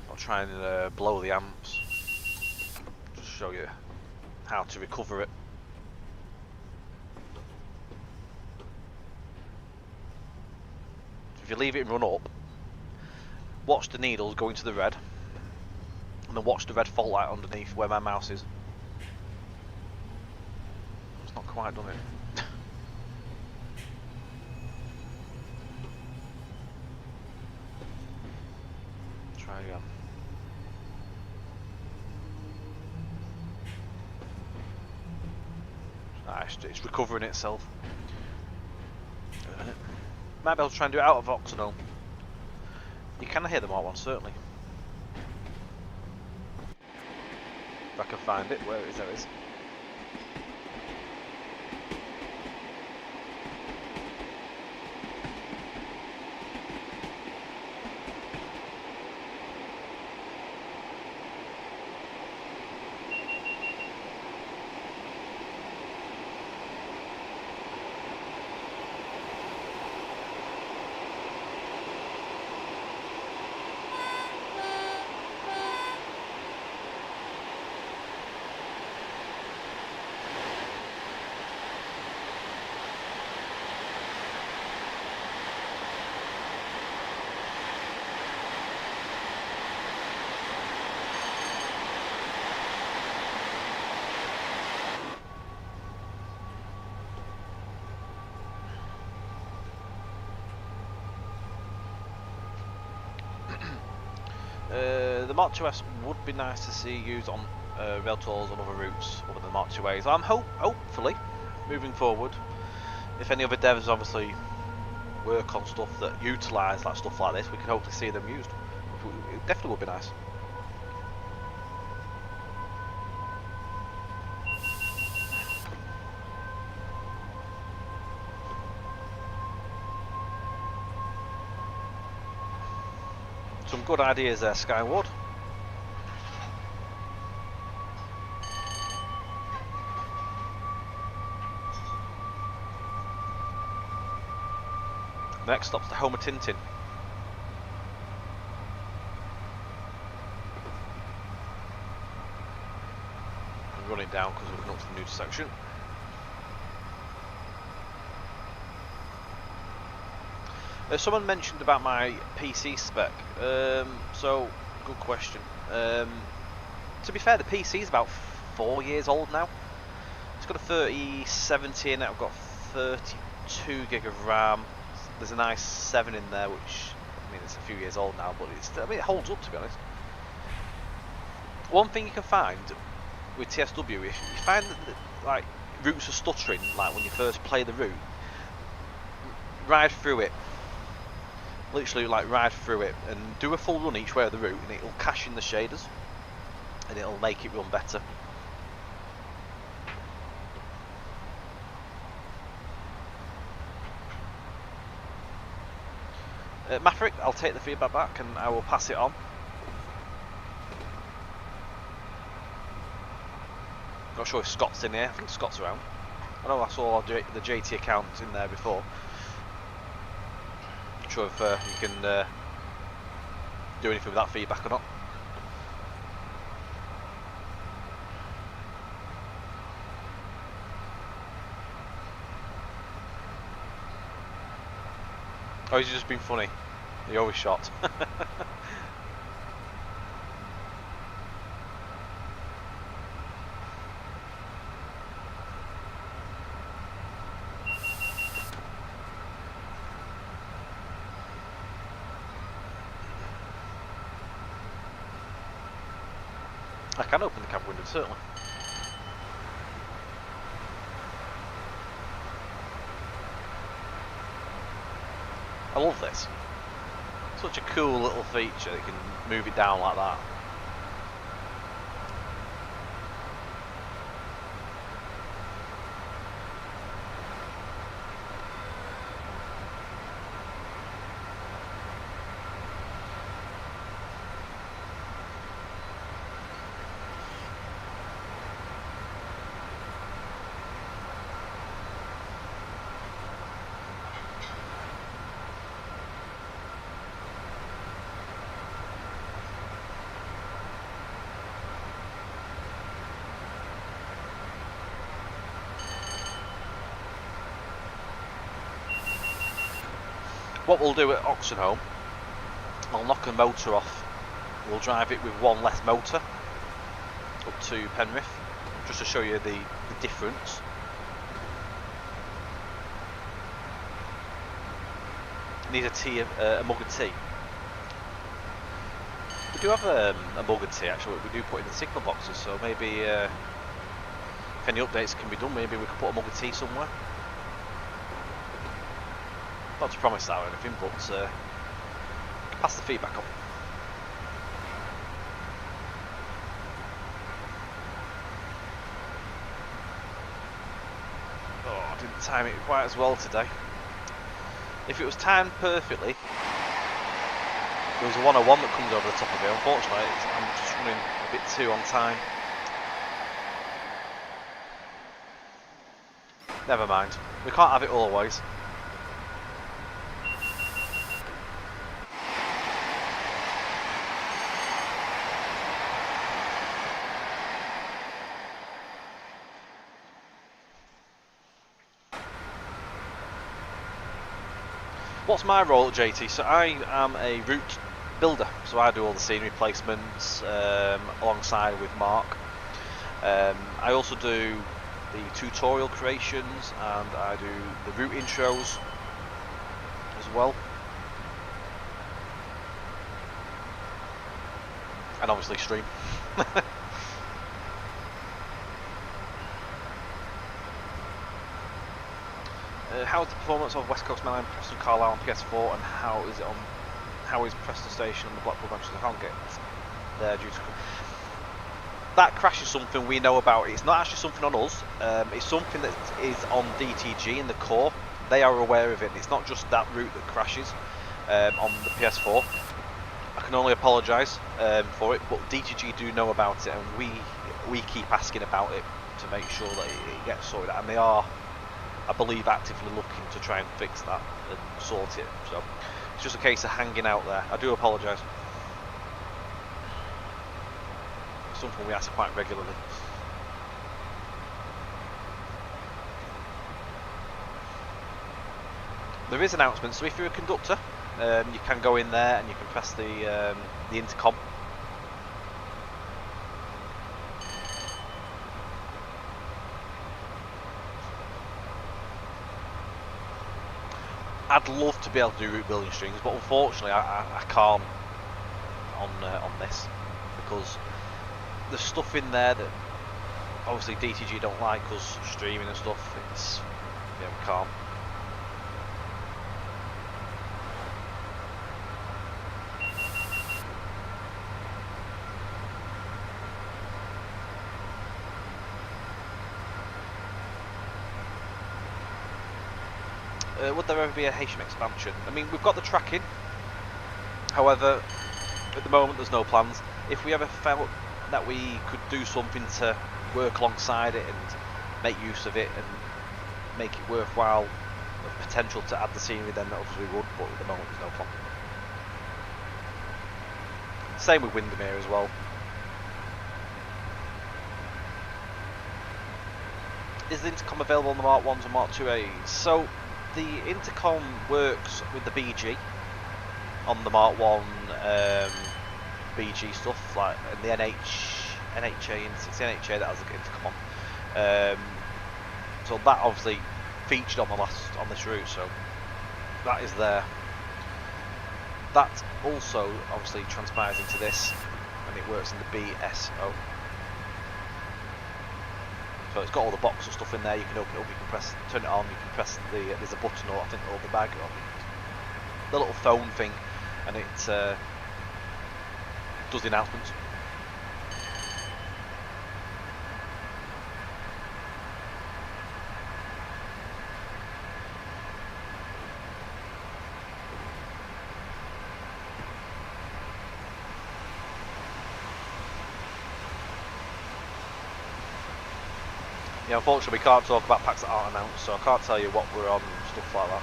A: I'll try and blow the amps. Just show you how to recover it. If you leave it and run up, watch the needles go into the red, and then watch the red fault light underneath where my mouse is. It's not quite done it. Try again. It's recovering itself. Might be able to try and do it out of Oxenholme. You can hear them all one, certainly. If I can find it, where it is, there it is. The Mk2F would be nice to see used on rail tours on other routes other than the Mk2As. Hopefully, moving forward, if any other devs obviously work on stuff that utilise like stuff like this, we can hopefully see them used. It definitely would be nice. Some good ideas there, Skyward. Next stop's the home of Tintin. I'm running down because we're coming up to the new section. Someone mentioned about my PC spec. So, good question. To be fair, the PC is about 4 years old now. It's got a 3070 in it. I've got 32 gig of RAM. There's an i7 in there, which, I mean, it's a few years old now, but it holds up, to be honest. One thing you can find with TSW, if you find that like routes are stuttering, like when you first play the route, ride through it. Literally, like, ride through it and do a full run each way of the route, and it'll cache in the shaders, and it'll make it run better. Maverick, I'll take the feedback back and I will pass it on. Not sure if Scott's in here. I think Scott's around. I know I saw the JT account in there before. Not sure if you can do anything with that feedback or not. Oh, he's just been funny. He always shot. I can open the cab window, certainly. I love this. Such a cool little feature, you can move it down like that. What we'll do at Oxenholme, I'll knock a motor off. We'll drive it with one less motor up to Penrith, just to show you the difference. Need a mug of tea. We do have a mug of tea actually. We do put in the signal boxes, so maybe if any updates can be done, maybe we could put a mug of tea somewhere. Not to promise that or anything, but pass the feedback on. Oh, I didn't time it quite as well today. If it was timed perfectly, there was a 101 that comes over the top of it. Unfortunately, I'm just running a bit too on time. Never mind. We can't have it always. What's my role at JT? So I am a route builder, so I do all the scenery placements alongside with Mark. I also do the tutorial creations and I do the route intros as well. And obviously stream. How is the performance of West Coast Mail and Preston Carlisle on PS4, and how is Preston Station on the Blackpool branches? I can't get there due to that crash is something we know about. It's not actually something on us. It's something that is on DTG in the core. They are aware of it. It's not just that route that crashes on the PS4. I can only apologise for it, but DTG do know about it, and we keep asking about it to make sure that it gets sorted out, and they are, I believe, actively looking to try and fix that and sort it. So it's just a case of hanging out there. I do apologise. It's something we ask quite regularly. There is announcements, so if you're a conductor, you can go in there and you can press the intercom. I'd love to be able to do route building strings, but unfortunately I can't on this, because there's stuff in there that obviously DTG don't like us streaming and stuff. It's, yeah, we can't. Would there ever be a HM expansion? I mean, we've got the tracking. However, at the moment there's no plans. If we ever felt that we could do something to work alongside it and make use of it and make it worthwhile, of potential to add the scenery, then obviously we would, but at the moment there's no plan. Same with Windermere as well. Is the intercom available on the Mark 1s and Mark 2As? So the intercom works with the BG on the Mark 1 BG stuff, like in the NHA, it's the NHA that has the intercom on. So that obviously featured on this route, so that is there. That also obviously transpires into this, and it works in the BSO. So it's got all the box and stuff in there. You can open it up, you can turn it on, you can press there's a button, or I think over the bag, or the little phone thing, and it does the announcements. Yeah, unfortunately we can't talk about packs that aren't announced, so I can't tell you what we're on and stuff like that.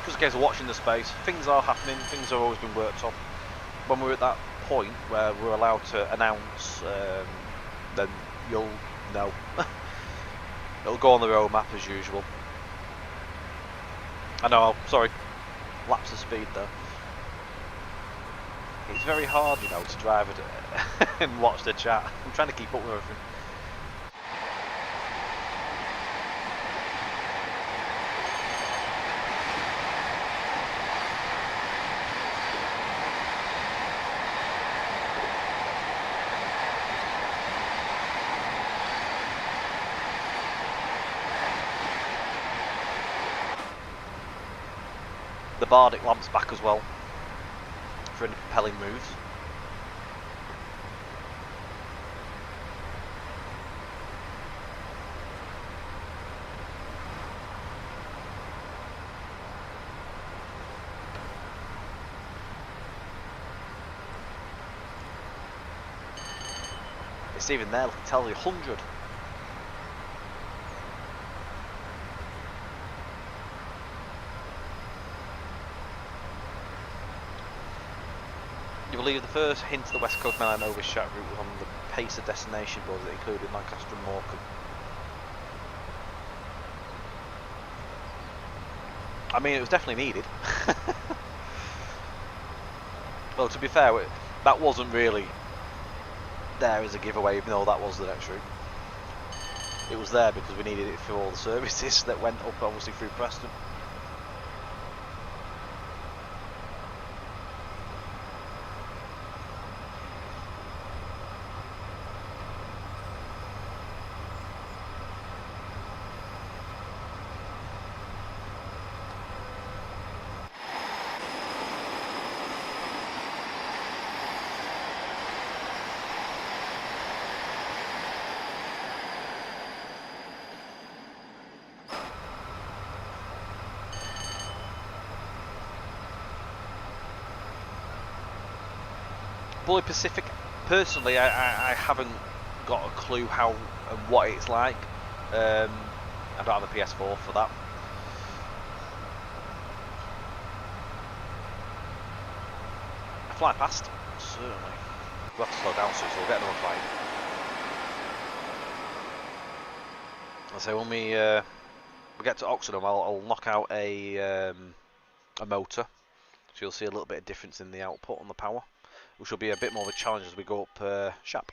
A: Just a case of watching the space. Things are happening, things have always been worked on. When we're at that point where we're allowed to announce, then you'll know. It'll go on the roadmap as usual. I know, sorry, lapse of speed though. It's very hard, you know, to drive it and watch the chat. I'm trying to keep up with everything. The Bardic lamp's back as well for any propelling moves. It's even there, look, it tells you 100. You believe the first hint of the West Coast Mail and Overshat route was on the Pacer destination board that included Lancaster and Morecambe. I mean, it was definitely needed. Well, to be fair, that wasn't really there as a giveaway, even though that was the next route. It was there because we needed it for all the services that went up, obviously, through Preston. Bully Pacific, personally, I haven't got a clue how and what it's like. I don't have a PS4 for that. I fly past, certainly. We'll have to slow down soon, so we'll get another flight. I'll say when we get to Oxenholme, I'll knock out a motor, so you'll see a little bit of difference in the output on the power, which will be a bit more of a challenge as we go up Shap.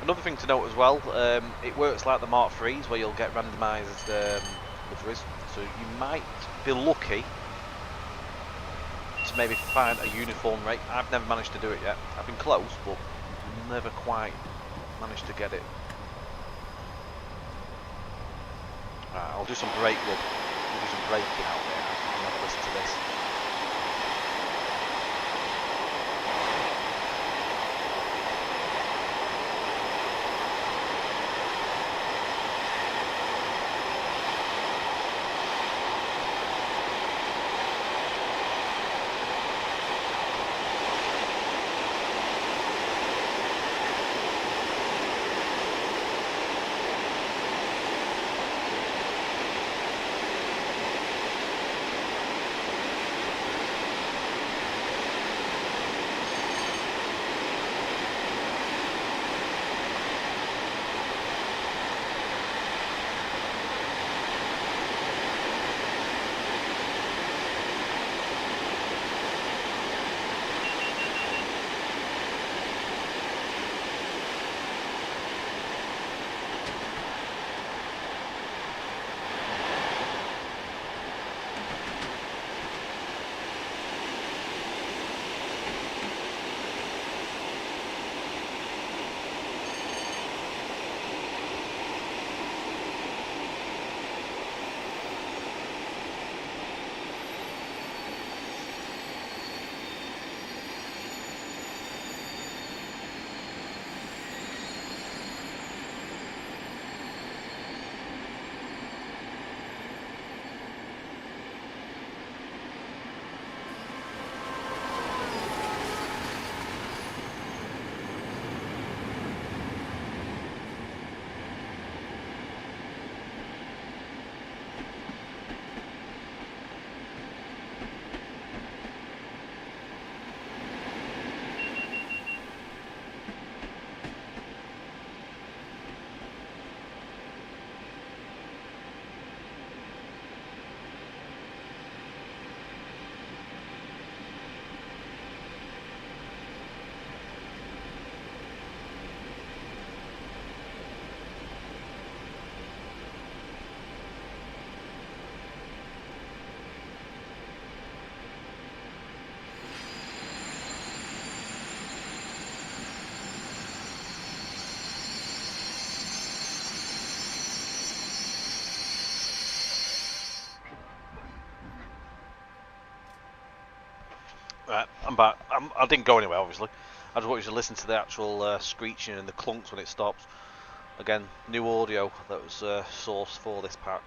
A: Another thing to note as well, it works like the Mark IIIs where you'll get randomised liveries, so you might be lucky to maybe find a uniform rate. I've never managed to do it yet. I've been close, but never quite managed to get it. Right, I'll do some brake rub. I'll do some braking out there. I'll have a listen to this. Right, I'm back. I didn't go anywhere, obviously. I just want you to listen to the actual screeching and the clunks when it stops. Again, new audio that was sourced for this pack.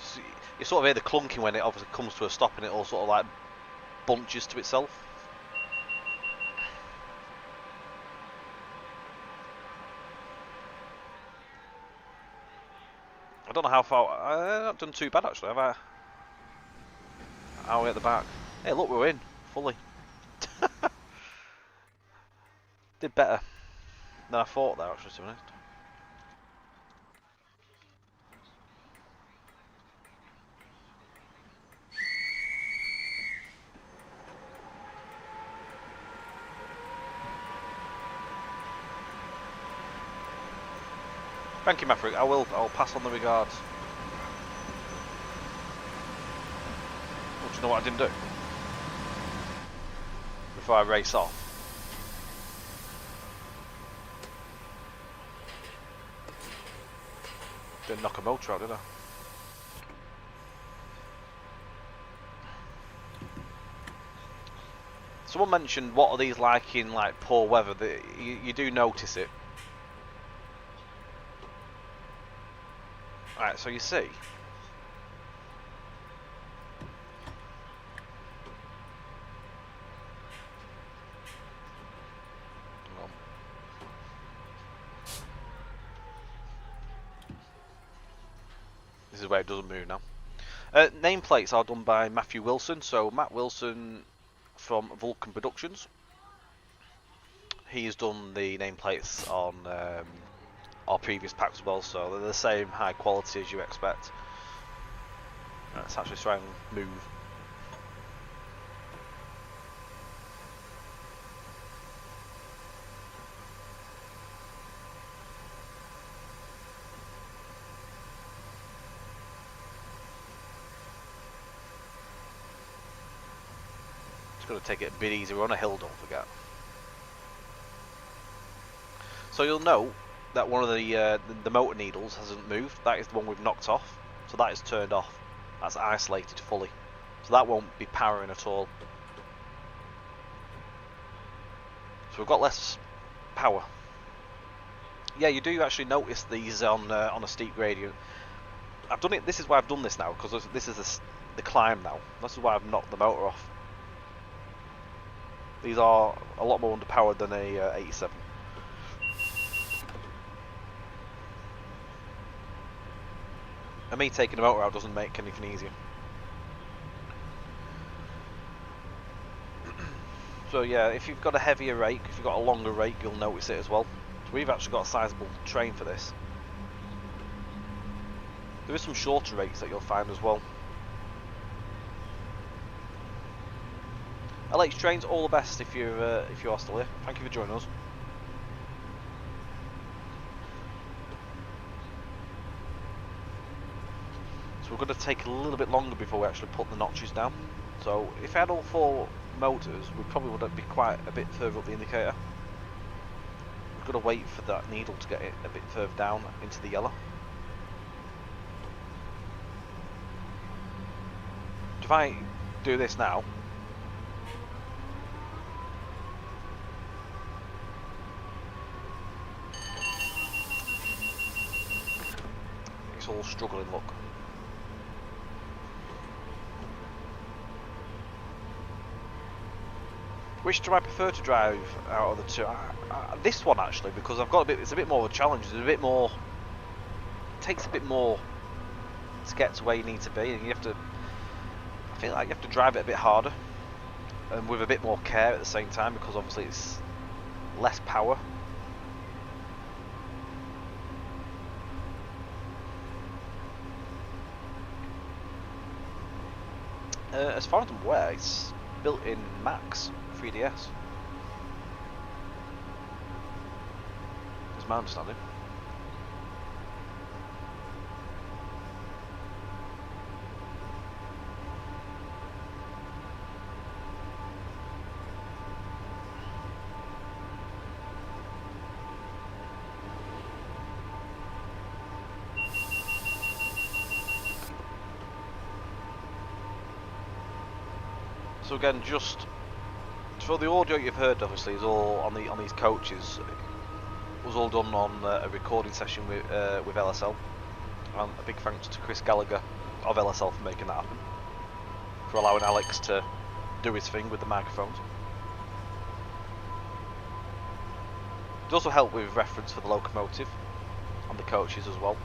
A: So you sort of hear the clunking when it obviously comes to a stop and it all sort of like bunches to itself. I don't know how far. I've not done too bad actually, have I? How are we at the back? Hey, look, we're in fully. Did better than I thought there, actually, to be honest. Thank you, Maverick. I'll pass on the regards. Oh, do you know what I didn't do? Before I race off. Didn't knock a motor out, did I? Someone mentioned, what are these like in like poor weather? You do notice it. Right, so you see. This is where it doesn't move now. Nameplates are done by Matthew Wilson. So Matt Wilson from Vulcan Productions. He's done the nameplates on our previous packs as well, so they're the same high quality as you expect. Let's actually try and move. Just got to take it a bit easier. We're on a hill, don't forget. So you'll note that one of the motor needles hasn't moved. That is the one we've knocked off. So that is turned off. That's isolated fully. So that won't be powering at all. So we've got less power. Yeah, you do actually notice these on a steep gradient. I've done it. This is why I've done this now, because this is the climb now. This is why I've knocked the motor off. These are a lot more underpowered than a 87. And me taking the motor out doesn't make anything easier. So yeah, if you've got a heavier rake, if you've got a longer rake, you'll notice it as well. So we've actually got a sizable train for this. There is some shorter rakes that you'll find as well. LH Trains, all the best if you are still here. Thank you for joining us. So we're going to take a little bit longer before we actually put the notches down. So if I had all 4 motors, we probably would be quite a bit further up the indicator. We've got to wait for that needle to get it a bit further down into the yellow. If I do this now, it's all struggling, look. Which do I prefer to drive out of the two? This one actually, because I've got a bit. It's a bit more of a challenge. It's a bit more. It takes a bit more to get to where you need to be, and you have to. I feel like you have to drive it a bit harder, and with a bit more care at the same time, because obviously it's less power. As far as I'm aware, it's built in Max 3DS. Is my understanding. So again, just for the audio you've heard, obviously, is all on these coaches. It was all done on a recording session with LSL, and a big thanks to Chris Gallagher of LSL for making that happen, for allowing Alex to do his thing with the microphones. It also helped with reference for the Locomotive on the coaches as well.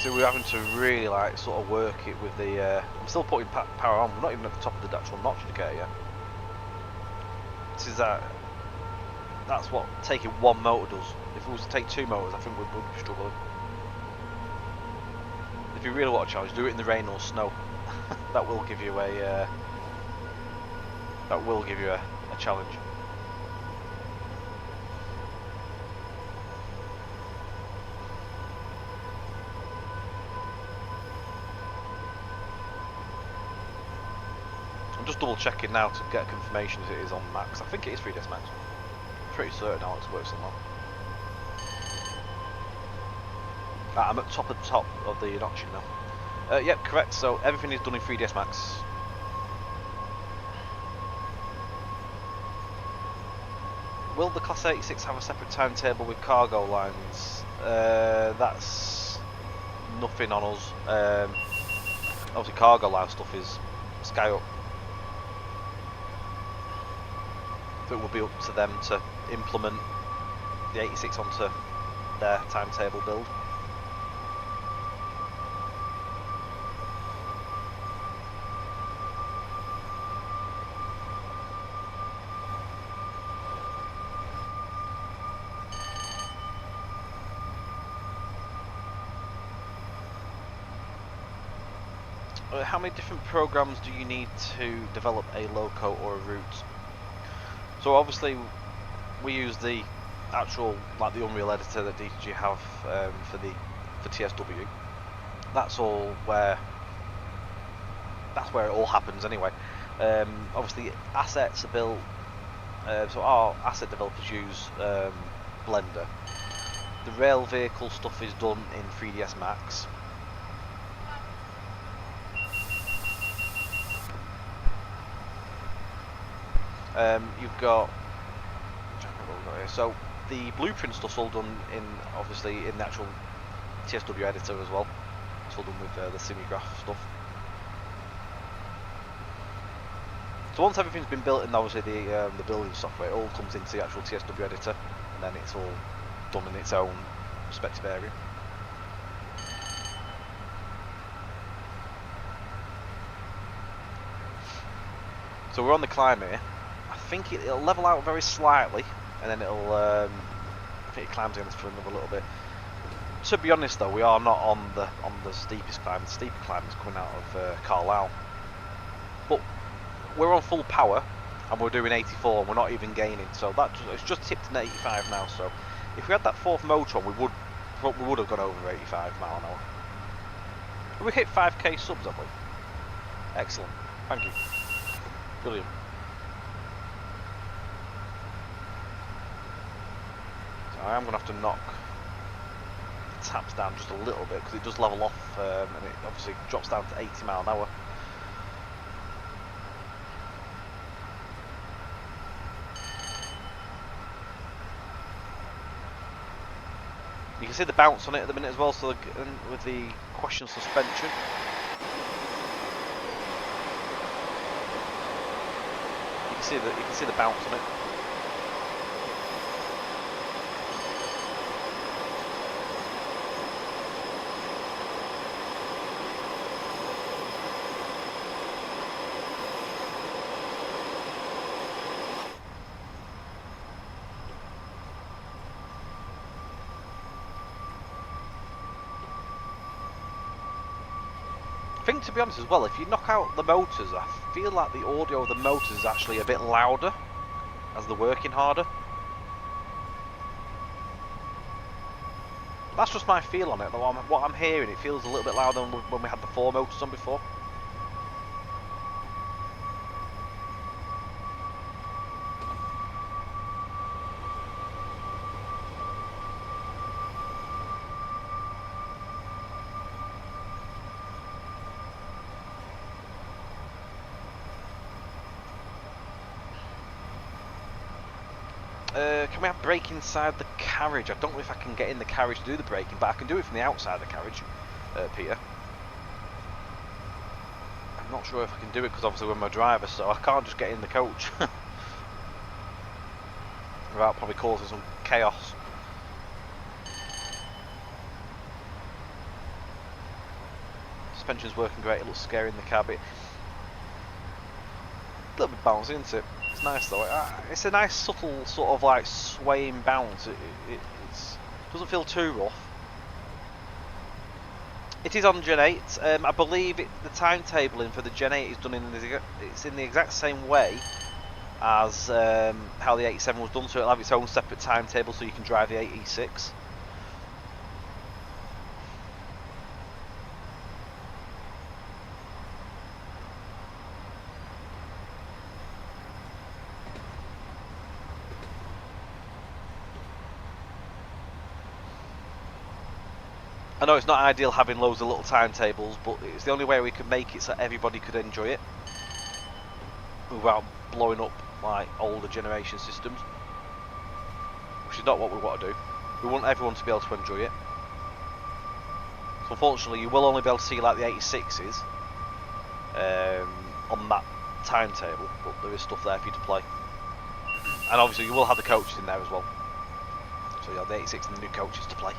A: So we're having to really like sort of work it with the. I'm still putting power on. We're not even at the top of the actual notch indicator yet. This is that's what taking one motor does. If we was to take 2 motors, I think we'd be struggling. If you really want a challenge, do it in the rain or snow. That will give you a That will give you a challenge. I'm just double checking now to get confirmation if it is on max. I think it is 3DS max. I'm pretty certain how it works on that. I'm at top of the notching now. Yep, correct. So everything is done in 3DS max. Will the Class 86 have a separate timetable with cargo lines? That's nothing on us. Obviously cargo line stuff is sky up. It will be up to them to implement the 86 onto their timetable build. How many different programs do you need to develop a loco or a route? So obviously we use the actual, like the Unreal editor that DTG have for TSW. That's where it all happens anyway. Obviously assets are built, so our asset developers use Blender. The rail vehicle stuff is done in 3ds Max. You've got, so the blueprint stuff's all done in, obviously, in the actual TSW editor as well. It's all done with the Simulgraph stuff. So once everything's been built in, obviously the building software, it all comes into the actual TSW editor, and then it's all done in its own respective area. So we're on the climb here. I think it'll level out very slightly, and then it'll, I think it climbs again for another little bit. To be honest though, we are not on the steepest climb. The steepest climb is coming out of Carlisle. But we're on full power, and we're doing 84, and we're not even gaining. So it's just tipped in 85 now. So if we had that fourth motor on, we would have gone over 85 mile an hour. We hit 5k subs, have we? Excellent. Thank you. Brilliant. So I am going to have to knock the taps down just a little bit because it does level off, and it obviously drops down to 80 mile an hour. You can see the bounce on it at the minute as well, so with the question suspension. You can see the bounce on it. I think, to be honest as well, if you knock out the motors, I feel like the audio of the motors is actually a bit louder as they're working harder. That's just my feel on it. What I'm hearing, it feels a little bit louder than when we had the 4 motors on before. Can we have brake inside the carriage? I don't know if I can get in the carriage to do the braking, but I can do it from the outside of the carriage, Peter. I'm not sure if I can do it because obviously we're my driver, so I can't just get in the coach without probably causing some chaos. Suspension's working great, it looks scary in the cab. A little bit bouncy, isn't it? It's nice though. It's a nice subtle sort of like swaying bounce. It doesn't feel too rough. It is on Gen 8. I believe the timetabling for the Gen 8 is done in the exact same way as how the 87 was done, so it'll have its own separate timetable so you can drive the 86. I know it's not ideal having loads of little timetables, but it's the only way we can make it so everybody could enjoy it without blowing up like older generation systems, which is not what we want to do. We want everyone to be able to enjoy it. So unfortunately you will only be able to see like the 86s on that timetable, but there is stuff there for you to play. And obviously you will have the coaches in there as well, so you have the 86 and the new coaches to play.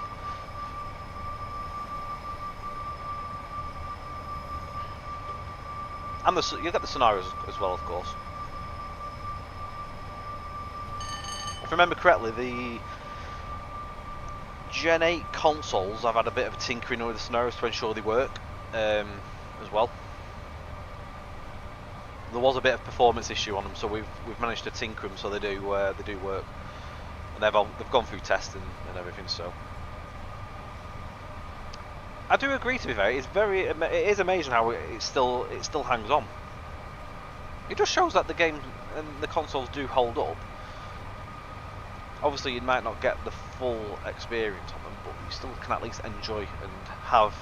A: And you get the scenarios as well, of course. If I remember correctly, the Gen 8 consoles, I've had a bit of a tinkering with the scenarios to ensure they work as well. There was a bit of performance issue on them, so we've managed to tinker them so they do work, and they've gone through testing and everything. So I do agree. To be fair, it is amazing how it still hangs on. It just shows that the game and the consoles do hold up. Obviously, you might not get the full experience on them, but you still can at least enjoy and have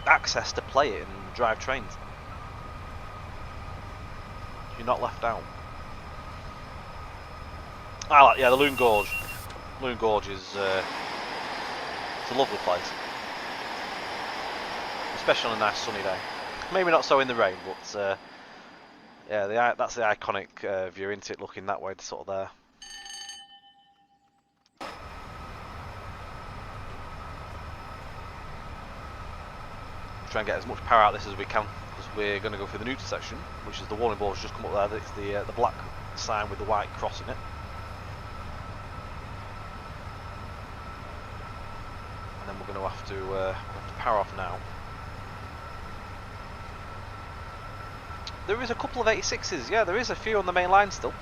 A: access to play it and drive trains. You're not left out. Yeah, the Loon Gorge. Loon Gorge is it's a lovely place, especially on a nice sunny day. Maybe not so in the rain, but yeah, that's the iconic view, isn't it? Looking that way, sort of there. Try and get as much power out of this as we can, because we're going to go through the neutral section, which is the warning board's just come up there. It's the black sign with the white cross in it. And then we're going to have to power off now. There is a couple of 86s, yeah, there is a few on the main line still.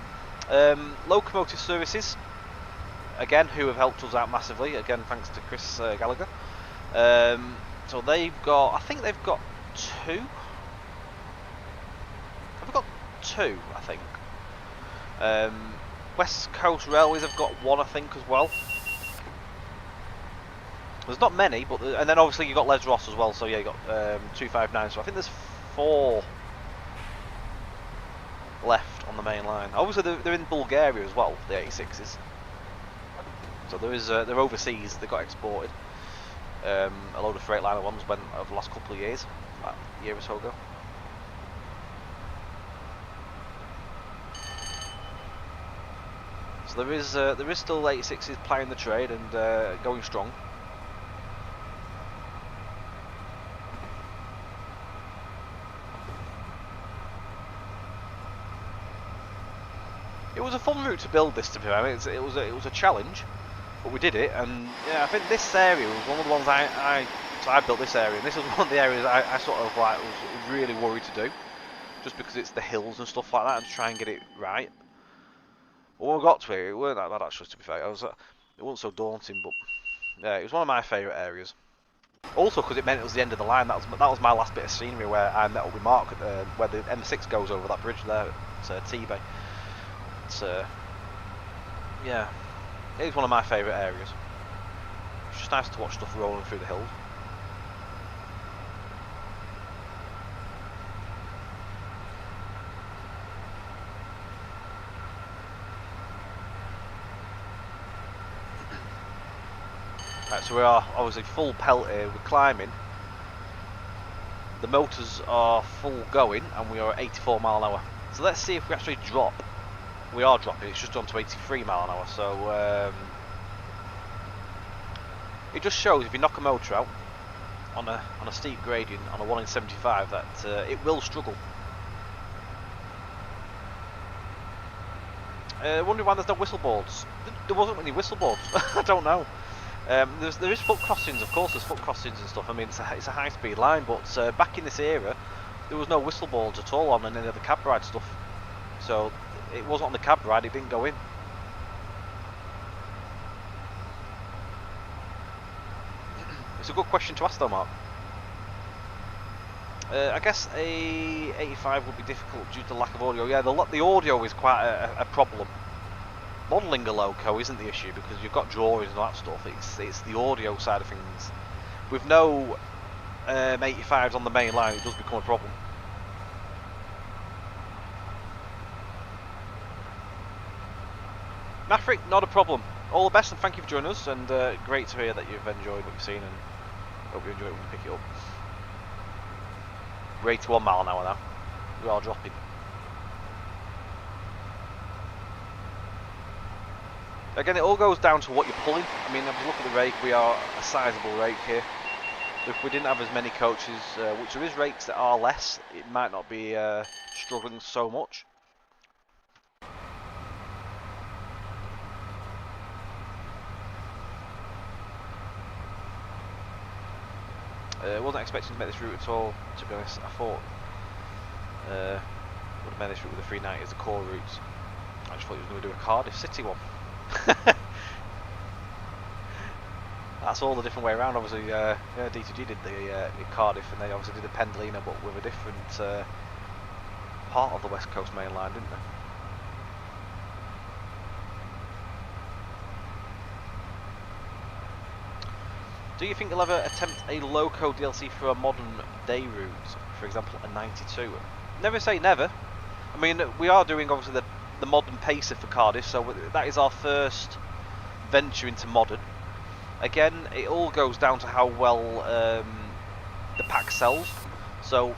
A: Locomotive services, again, who have helped us out massively, again thanks to Chris Gallagher. So they've got, I think they've got two. Have we got two, I think. West Coast Railways have got one, I think, as well. There's not many, but and then obviously you've got Les Ross as well, so yeah, you got 259, so I think there's 4 left on the main line. Obviously they're in Bulgaria as well, the 86s. So they're overseas, they got exported. A load of Freightliner ones went over the last couple of years, like a year or so ago. So there is still 86s plying the trade and going strong. It was a fun route to build this, to be honest. It was a challenge, but we did it, and yeah, I think this area was one of the ones so I built this area, and this was one of the areas I sort of like was really worried to do, just because it's the hills and stuff like that, and to try and get it right. But when we got to it weren't that bad actually, to be fair. It wasn't so daunting, but yeah, it was one of my favourite areas. Also because it meant it was the end of the line. That was my last bit of scenery where I met up with Mark at where the M6 goes over that bridge there at T-Bay. Yeah, it is one of my favourite areas. It's just nice to watch stuff rolling through the hills. Right, so we are obviously full pelt here, we're climbing. The motors are full going and we are at 84 mile an hour. So let's see if we actually drop. We are dropping, it's just on to 83 mile an hour, so it just shows if you knock a motor out on a steep gradient on a 1 in 75 that it will struggle. Wondering why there's no whistle boards. There wasn't any whistle boards. I don't know. There is foot crossings, of course. There's foot crossings and stuff. I mean, it's a high-speed line, but back in this era, there was no whistle boards at all on any of the cab ride stuff. So it wasn't on the cab ride, it didn't go in. It's a good question to ask though, Mark. I guess a 85 would be difficult due to lack of audio. Yeah, the audio is quite a problem. Modelling a loco isn't the issue because you've got drawings and all that stuff. It's the audio side of things. With no 85s on the main line, it does become a problem. Maverick, not a problem. All the best and thank you for joining us, and great to hear that you've enjoyed what you've seen and hope you enjoy it when you pick it up. We're 81 mile an hour now. We are dropping. Again, it all goes down to what you're pulling. I mean, if you look at the rake, we are a sizable rake here. If we didn't have as many coaches, which there is rakes that are less, it might not be struggling so much. Wasn't expecting to make this route at all, to be honest. I thought would have made this route with the 390 as the core route. I just thought he was going to do a Cardiff City one. That's all the different way around. Obviously, yeah, D2G did the Cardiff, and they obviously did the Pendolino, but with a different part of the West Coast main line, didn't they? Do you think you'll ever attempt a loco DLC for a modern day route, for example a 92? Never say never. I mean, we are doing obviously the modern pacer for Cardiff, so that is our first venture into modern. Again, it all goes down to how well the pack sells. So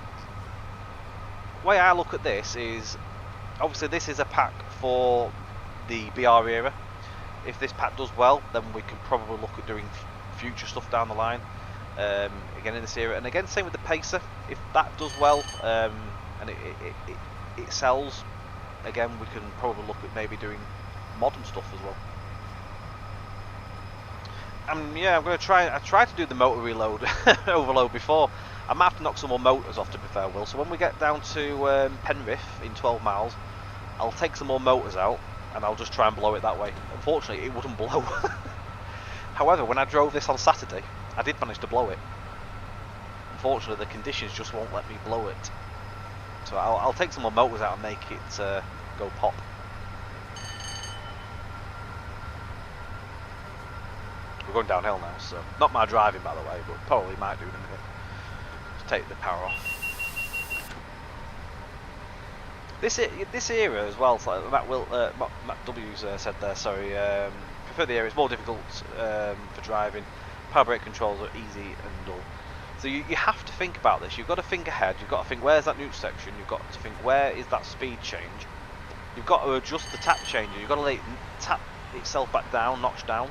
A: the way I look at this is, obviously this is a pack for the BR era. If this pack does well, then we can probably look at doing future stuff down the line, again in this era. And again, same with the pacer. If that does well and it sells, again we can probably look at maybe doing modern stuff as well. Yeah, I'm going to try. I tried to do the motor reload overload before. I might have to knock some more motors off, to be fair, Will. So when we get down to Penrith in 12 miles, I'll take some more motors out and I'll just try and blow it that way. Unfortunately, it wouldn't blow. However, when I drove this on Saturday, I did manage to blow it. Unfortunately, the conditions just won't let me blow it. So I'll take some more motors out and make it go pop. We're going downhill now, so not my driving, by the way, but probably might do in a minute. Just take the power off. This era as well, so like Matt W's said there. Sorry, prefer the era. It's more difficult for driving. Power brake controls are easy and dull. So you have to think about this. You've got to think ahead. You've got to think, where's that neutral section? You've got to think, where is that speed change? You've got to adjust the tap changer. You've got to let it tap itself back down, notch down,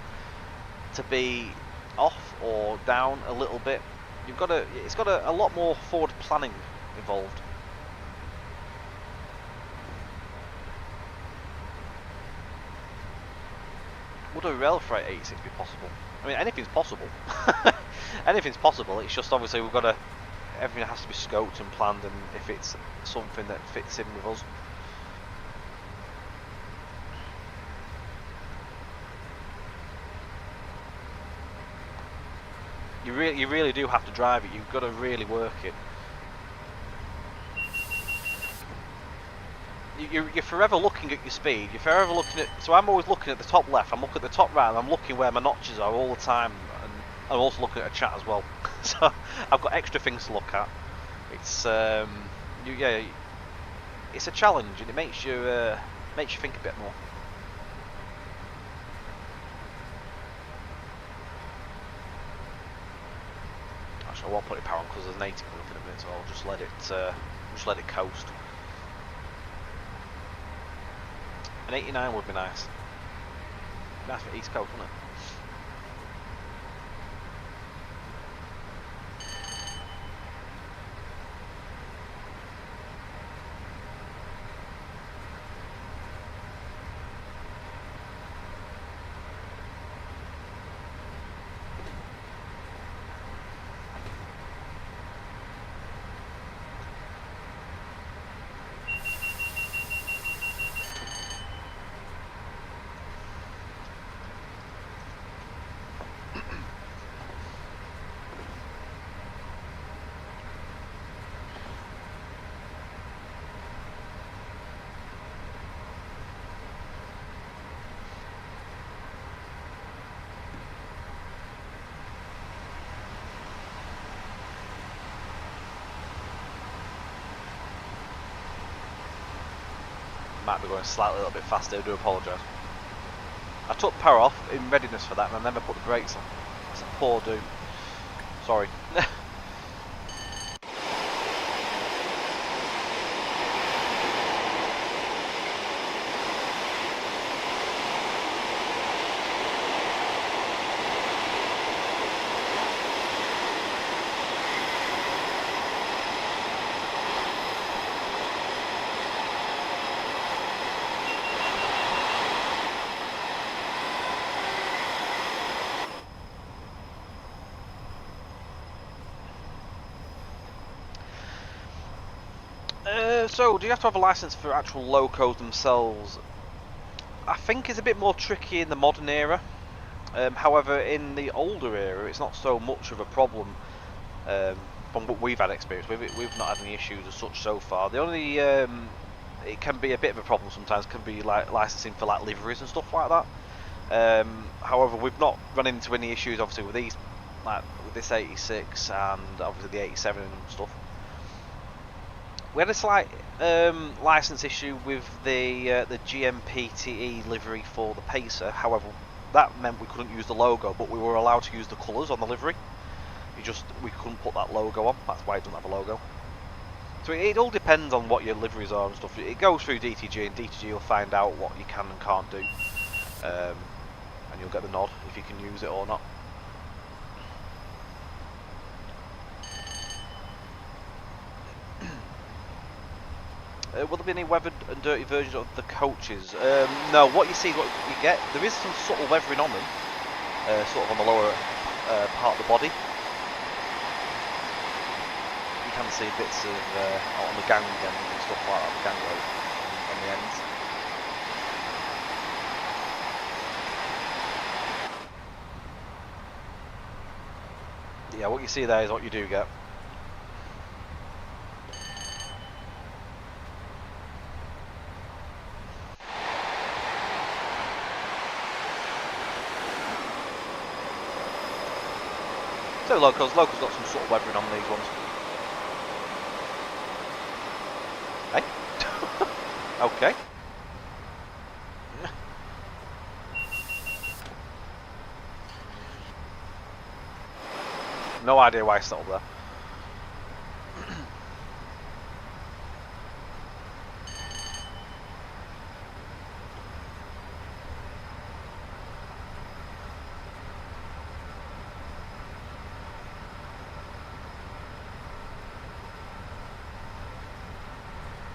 A: to be off or down a little bit. You've got to. It's got a lot more forward planning involved. Would a rail freight 86 be possible? I mean, anything's possible. Anything's possible. It's just obviously we've got to. Everything has to be scoped and planned, and if it's something that fits in with us. You really do have to drive it. You've got to really work it. You're forever looking at your speed. You're forever looking at. So I'm always looking at the top left. I'm looking at the top right, and I'm looking where my notches are all the time. And I'm also looking at a chat as well. So I've got extra things to look at. It's yeah, it's a challenge, and it makes you think a bit more. Actually, I won't put it power on because there's an 80 coming up in a minute, so I'll just let it coast. An 89 would be nice. Nice for East Coast, wouldn't it? might be going slightly a little bit faster. I do apologise. I took the power off in readiness for that, and I never put the brakes on. It's a poor do. Sorry. So, do you have to have a license for actual locos themselves? I think it's a bit more tricky in the modern era. However, in the older era, it's not so much of a problem. From what we've had experience with it, we've not had any issues as such so far. The only it can be a bit of a problem sometimes. Can be like licensing for like liveries and stuff like that. However, we've not run into any issues obviously with these, like with this 86 and obviously the 87 and stuff. We had a slight license issue with the GMPTE livery for the Pacer. However, that meant we couldn't use the logo, but we were allowed to use the colours on the livery. We couldn't put that logo on. That's why it doesn't have a logo. So it all depends on what your liveries are and stuff. It goes through DTG, and DTG will find out what you can and can't do, and you'll get the nod if you can use it or not. Will there be any weathered and dirty versions of the coaches? No, what you see is what you get. There is some subtle weathering on them, sort of on the lower part of the body. You can see bits of on the gang end and stuff like that, the gangway on the ends. Yeah, what you see there is what you do get. So locals got some sort of weathering on these ones. Hey? Okay. No idea why it's not up there.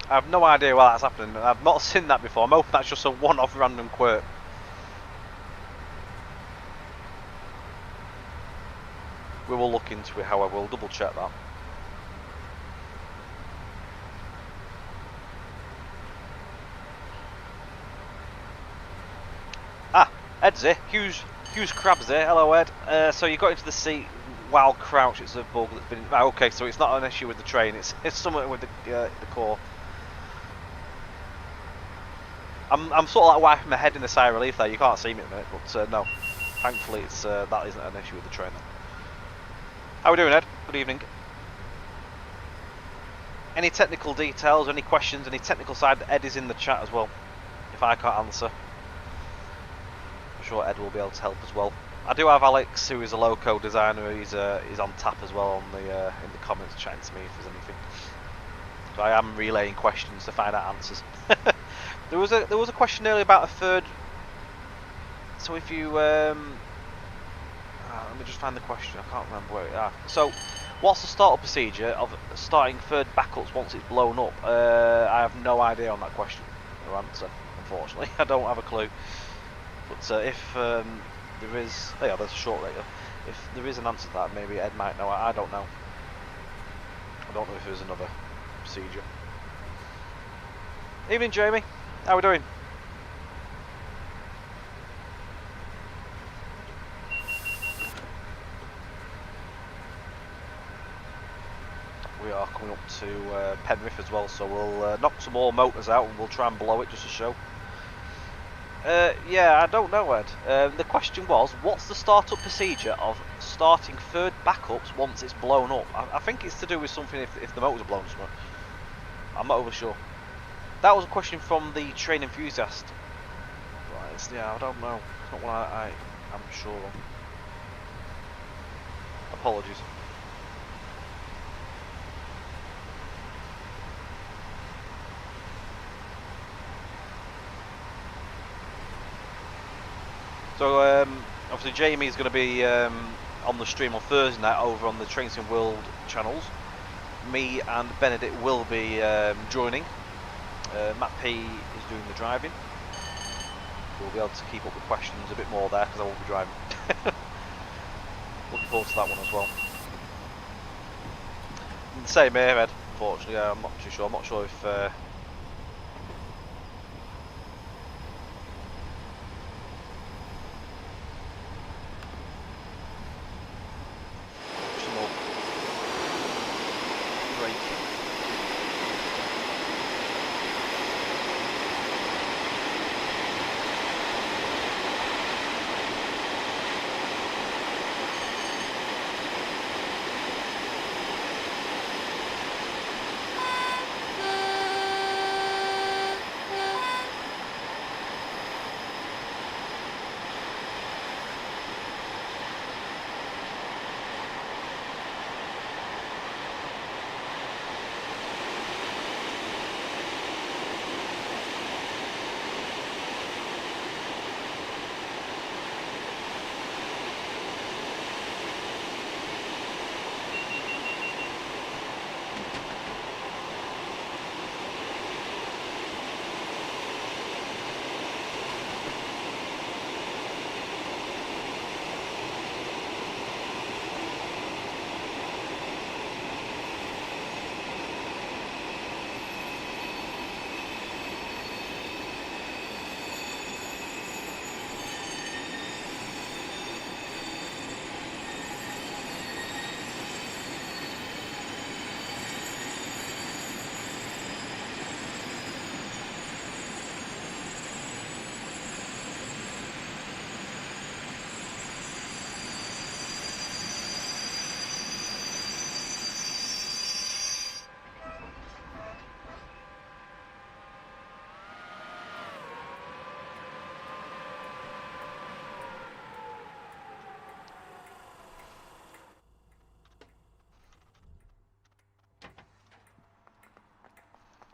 A: I have no idea why that's happening. I've not seen that before. I'm hoping that's just a one-off random quirk. We will look into it, however, we'll double check that. Ah, Ed's here. Hughes Crab's here. Hello, Ed. So you got into the seat while crouched. It's a bug that's been... Ah, okay, so it's not an issue with the train. It's something with the core. I'm sort of like wiping my head in a sigh of relief there. You can't see me at the minute, but no. Thankfully, it's that isn't an issue with the train. Then. How are we doing, Ed? Good evening. Any technical details, any questions, any technical side? Ed is in the chat as well. If I can't answer, I'm sure Ed will be able to help as well. I do have Alex, who is a loco designer. He's on tap as well on the in the comments, chatting to me if there's anything. So I am relaying questions to find out answers. There was a question earlier about a third. So if you let me just find the question. I can't remember where it is. So, what's the startup procedure of starting third backups once it's blown up? I have no idea on that question. No answer, unfortunately. I don't have a clue. But if there is, oh yeah, there's a short later. If there is an answer to that, maybe Ed might know. I don't know. I don't know if there's another procedure. Evening, Jamie. How are we doing? We are coming up to Penrith as well, so we'll knock some more motors out and we'll try and blow it just to show. Yeah, I don't know, Ed. The question was, what's the startup procedure of starting third backups once it's blown up? I think it's to do with something if the motors are blown somewhere. I'm not over sure. That was a question from the train enthusiast. Right, yeah, I don't know. It's not one I'm sure of. Apologies. So obviously Jamie's going to be on the stream on Thursday night over on the Train Sim World channels. Me and Benedict will be joining. Matt P is doing the driving. We'll be able to keep up with questions a bit more there because I won't be driving. Looking forward to that one as well. Same here, Ed. Unfortunately, I'm not too sure. I'm not sure if. Some more braking.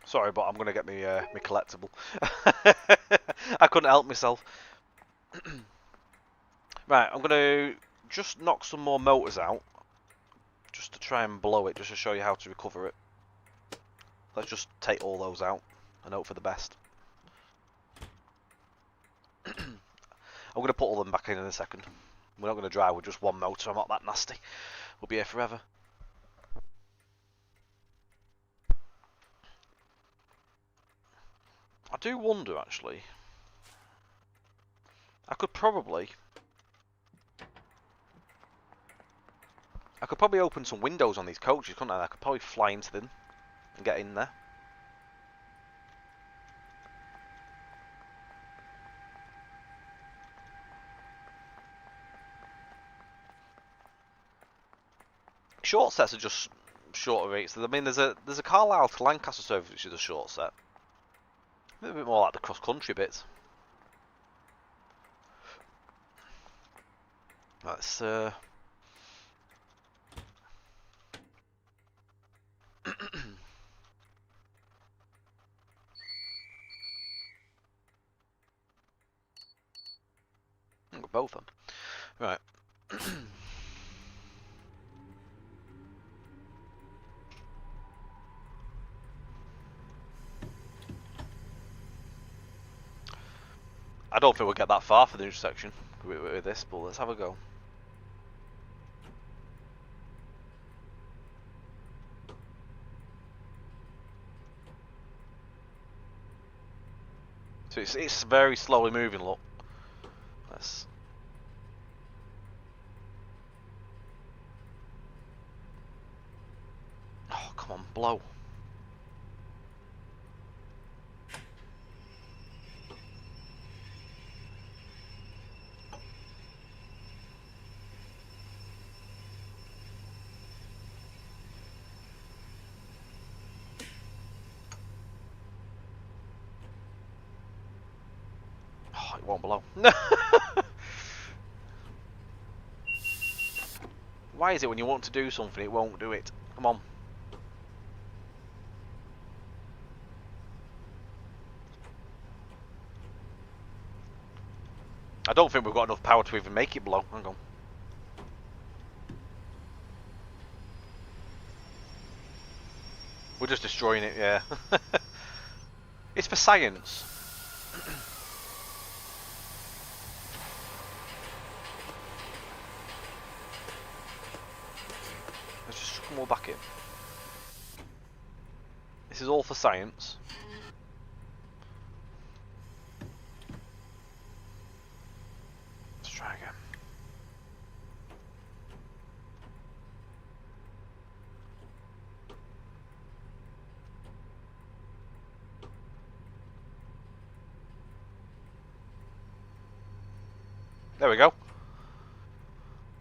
A: Sorry, but I'm going to get me my collectible. I couldn't help myself. Right, I'm going to just knock some more motors out. Just to try and blow it, just to show you how to recover it. Let's just take all those out and hope for the best. I'm going to put all them back in a second. We're not going to drive with just one motor, I'm not that nasty. We'll be here forever. I do wonder, actually. I could probably open some windows on these coaches, couldn't I? I could probably fly into them and get in there. Short sets are just shorter rates. I mean, there's a Carlisle to Lancaster service which is a short set. A bit more like the cross country bits. Let's both of them. Right. I don't think we'll get that far for the intersection with this, but let's have a go. So it's very slowly moving, look. Let's... Oh, come on, blow. won't blow. Why is it when you want to do something, it won't do it? Come on. I don't think we've got enough power to even make it blow. Hang on. We're just destroying it, yeah. It's for science. Let's just chuck them all back in. This is all for science. Let's try again. There we go.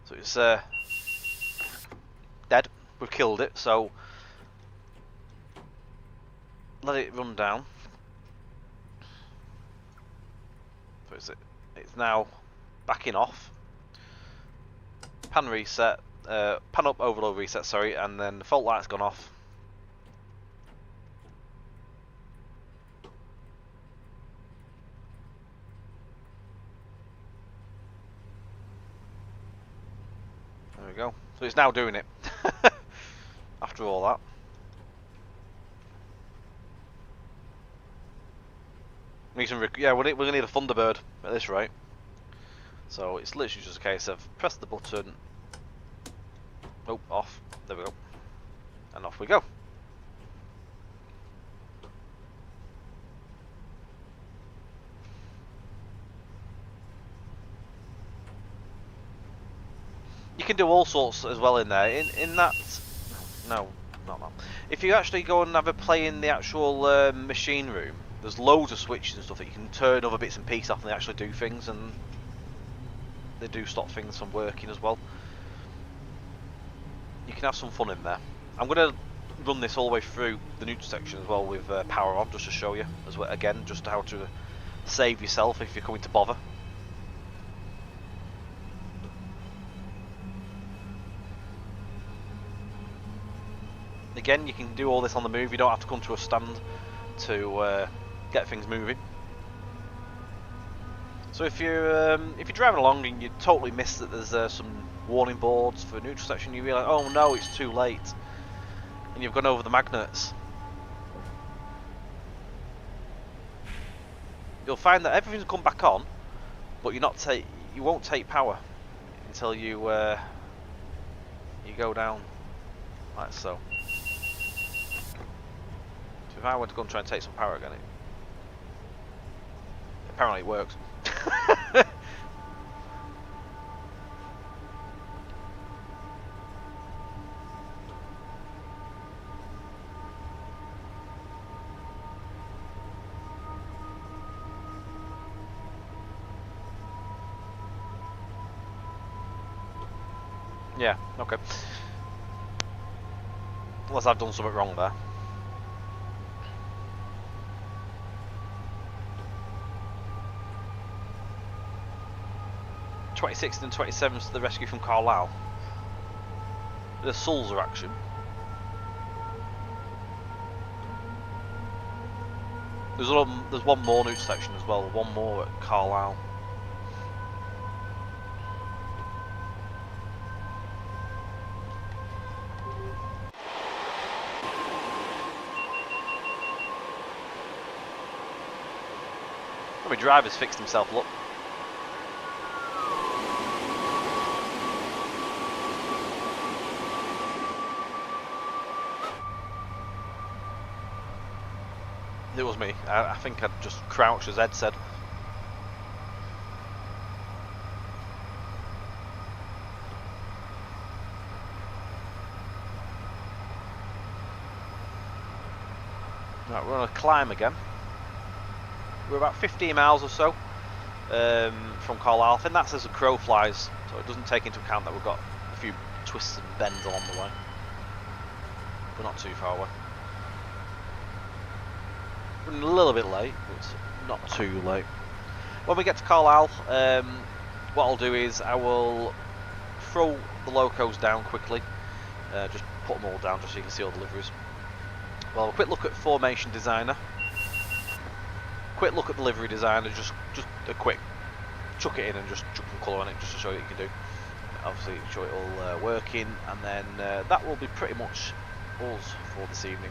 A: So it's dead. We've killed it, so let it run down. So it's now backing off. Pan reset, pan up overload reset, sorry, and then the fault light's gone off. There we go. So it's now doing it. After all that. Yeah, we're gonna need a Thunderbird at this rate. So it's literally just a case of press the button. Oh, off. There we go. And off we go. You can do all sorts as well in there. In that, no, not that. If you actually go and have a play in the actual machine room, there's loads of switches and stuff that you can turn other bits and pieces off, and they actually do things, and they do stop things from working as well. You can have some fun in there. I'm going to run this all the way through the neutral section as well with power on, just to show you as well, again, just how to save yourself if you're coming to bother. Again, you can do all this on the move. You don't have to come to a stand to get things moving. So if you're driving along and you totally miss that there's some warning boards for neutral section, you realise, oh no, it's too late, and you've gone over the magnets. You'll find that everything's come back on, but you won't take power until you go down like so. So if I were to go and try and take some power again, apparently it works. Yeah, okay. Unless I've done something wrong there. '26th and '27th to the rescue from Carlisle. The Sulzer action. There's one more neutral section as well. One more at Carlisle. My driver's fixed himself, look. It was me. I think I'd just crouched, as Ed said. Right, we're on a climb again. We're about 15 miles or so from Carlisle. I think that's as a crow flies, so it doesn't take into account that we've got a few twists and bends along the way. We're not too far away. We're a little bit late, but not too late. When we get to Carlisle, what I'll do is I will throw the locos down quickly, just put them all down just so you can see all the liveries. Well, a quick look at formation designer, quick look at the livery designer, just a quick chuck it in and just chuck some colour on it just to show you what you can do. Obviously show it all working, and then that will be pretty much us for this evening.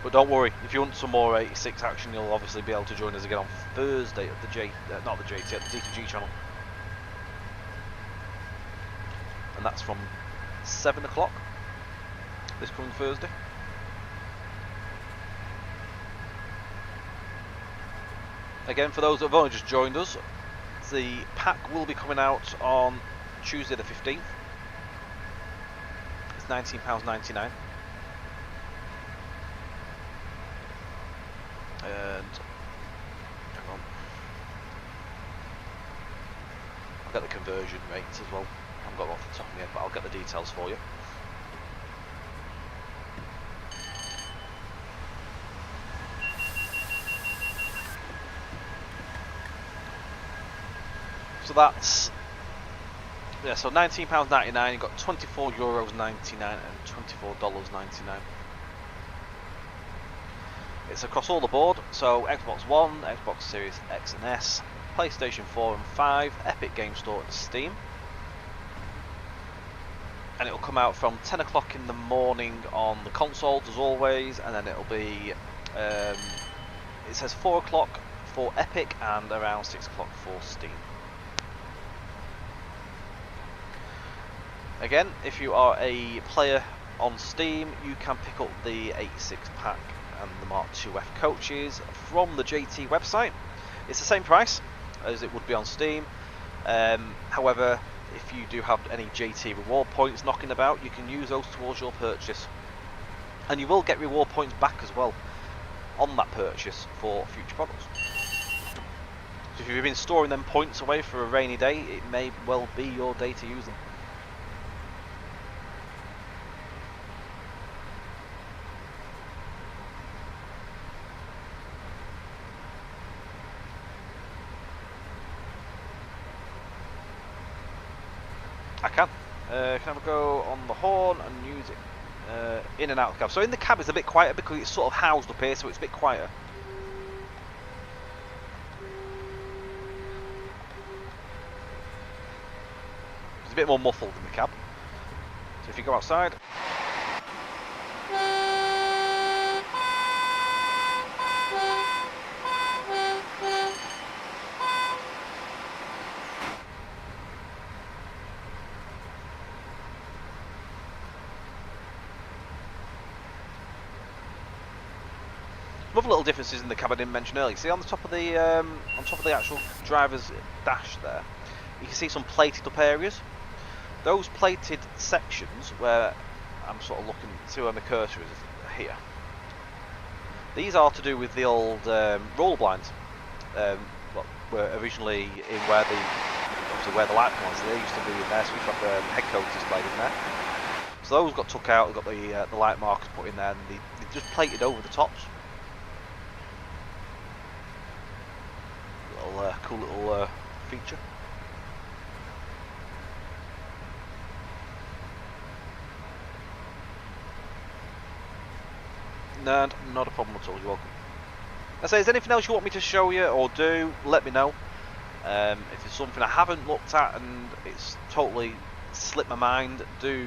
A: But don't worry, if you want some more 86 action, you'll obviously be able to join us again on Thursday at the not the JT, at the DTG channel. And that's from 7 o'clock this coming Thursday. Again, for those that have only just joined us, the pack will be coming out on Tuesday the 15th. It's £19.99. And hang on, I'll get the conversion rates as well. I haven't got them off the top of my head, but I'll get the details for you. So that's, yeah, so £19.99, you've got €24.99 and $24.99. It's across all the board, so Xbox One, Xbox Series X and S, PlayStation 4 and 5, Epic Game Store and Steam. And it'll come out from 10 o'clock in the morning on the consoles as always, and then it'll be, it says 4 o'clock for Epic and around 6 o'clock for Steam. Again, if you are a player on Steam, you can pick up the 86 pack and the Mk2F coaches from the JT website. It's the same price as it would be on Steam. However, if you do have any JT reward points knocking about, you can use those towards your purchase. And you will get reward points back as well on that purchase for future products. So if you've been storing them points away for a rainy day, it may well be your day to use them. I can. Can I go on the horn and use it in and out of the cab? So in the cab it's a bit quieter because it's sort of housed up here, so it's a bit quieter. It's a bit more muffled in the cab. So if you go outside. Other little differences in the cab I didn't mention earlier. See on the top of the actual driver's dash there, you can see some plated up areas. Those plated sections where I'm sort of looking to where my cursor is here. These are to do with the old roller blinds. What were originally in where the light was. They used to be in there, so we've got the head coat displayed in there. So those got took out. We've got the light markers put in there, and they just plated over the tops. Cool little feature. No, not a problem at all, you're welcome. I say, is there anything else you want me to show you or do, let me know. If there's something I haven't looked at and it's totally slipped my mind, do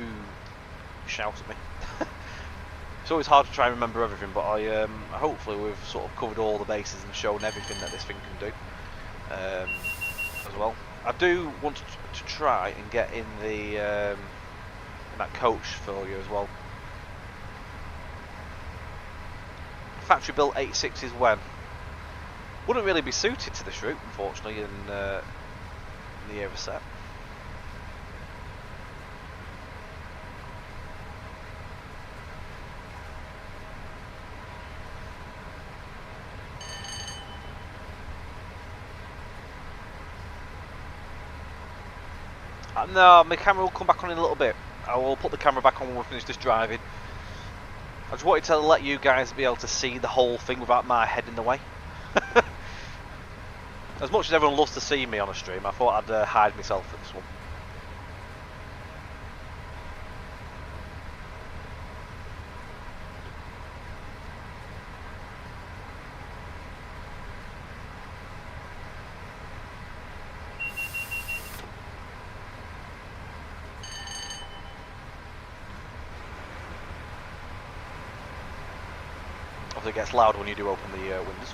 A: shout at me. It's always hard to try and remember everything, but hopefully we've sort of covered all the bases and shown everything that this thing can do. As well, I do want to try and get in the in that coach for you as well. Factory built 86s when wouldn't really be suited to this route, unfortunately, in the Era set. No, my camera will come back on in a little bit. I will put the camera back on when we finish this driving. I just wanted to let you guys be able to see the whole thing without my head in the way. As much as everyone loves to see me on a stream, I thought I'd hide myself for this one. Obviously it gets loud when you do open the windows.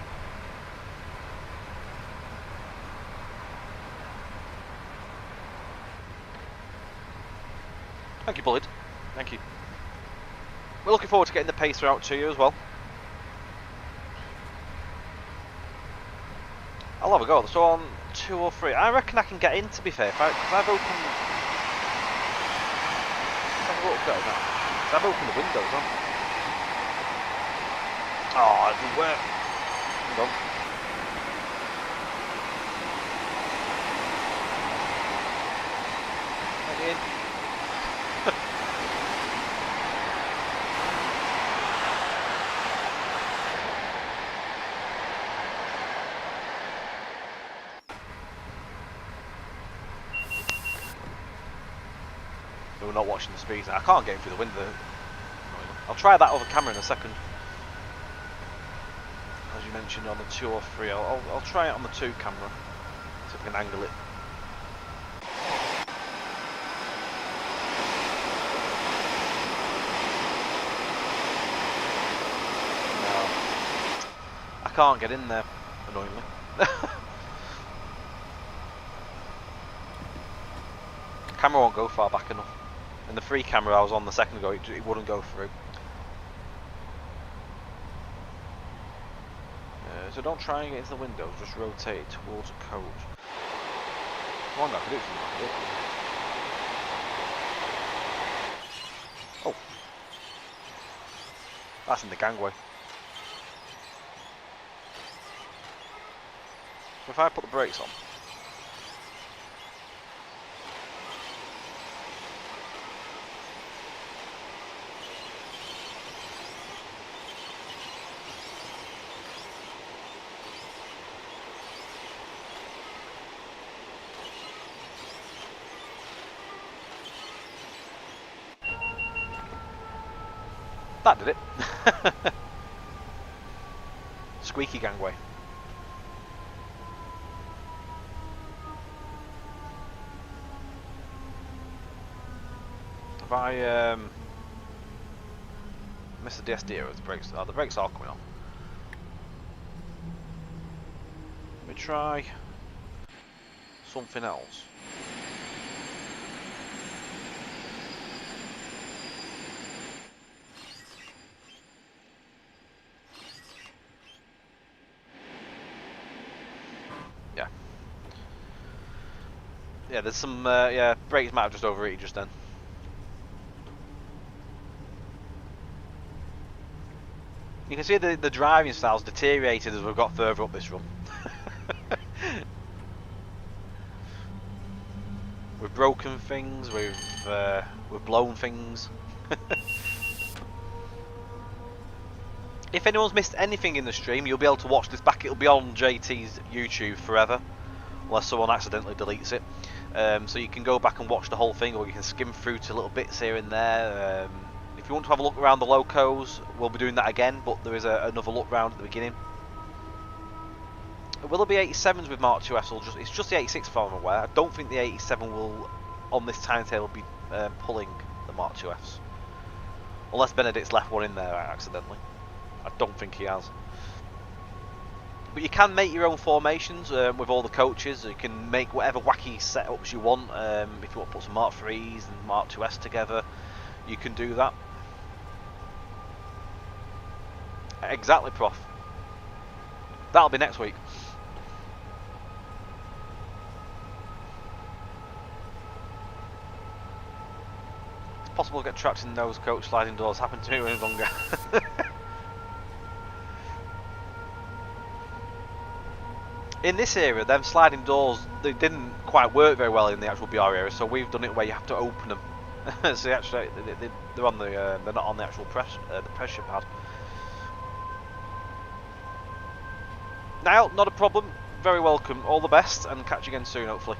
A: Thank you, Bullied. Thank you. We're looking forward to getting the pacer out to you as well. I'll have a go. So on 2 or 3, I reckon I can get in, to be fair. Because I've opened... I've opened the windows, haven't I? Oh, it didn't work. Hold on. Let me in. We're not watching the speeds. I can't get in through the window. I'll try that other camera in a second. As you mentioned on the 2 or 3, I'll try it on the 2 camera. See if I can angle it. No. I can't get in there, annoyingly. Camera won't go far back enough. And the 3 camera I was on the second ago, it wouldn't go through. So don't try and get into the windows, just rotate it towards a coach. Come on, I can do something like it. Oh. That's in the gangway. So if I put the brakes on. That did it. Squeaky gangway. If I miss the DSD with the brakes, the brakes are coming on. Let me try something else. Yeah, there's some, yeah, brakes might have just overheated just then. You can see the driving style's deteriorated as we've got further up this run. We've broken things, we've blown things. If anyone's missed anything in the stream, you'll be able to watch this back. It'll be on JT's YouTube forever, unless someone accidentally deletes it. So you can go back and watch the whole thing, or you can skim through to little bits here and there. If you want to have a look around the locos, we'll be doing that again, but there is another look round at the beginning. Will there be 87s with Mark 2Fs, or it's just the 86 as far as I'm aware? I don't think the 87 will, on this timetable, be pulling the Mark 2Fs. Unless Benedict's left one in there accidentally. I don't think he has. But you can make your own formations with all the coaches. You can make whatever wacky setups you want. If you want to put some Mark 3s and Mark 2S together, you can do that. Exactly, Prof. That'll be next week. It's possible to get trapped in those coach sliding doors. Happened to me when I was longer. In this area, them sliding doors, they didn't quite work very well in the actual BR area, so we've done it where you have to open them. So actually, they're on the, they're not on the actual the pressure pad. Now, not a problem. very welcome. All the best, and catch you again soon, hopefully.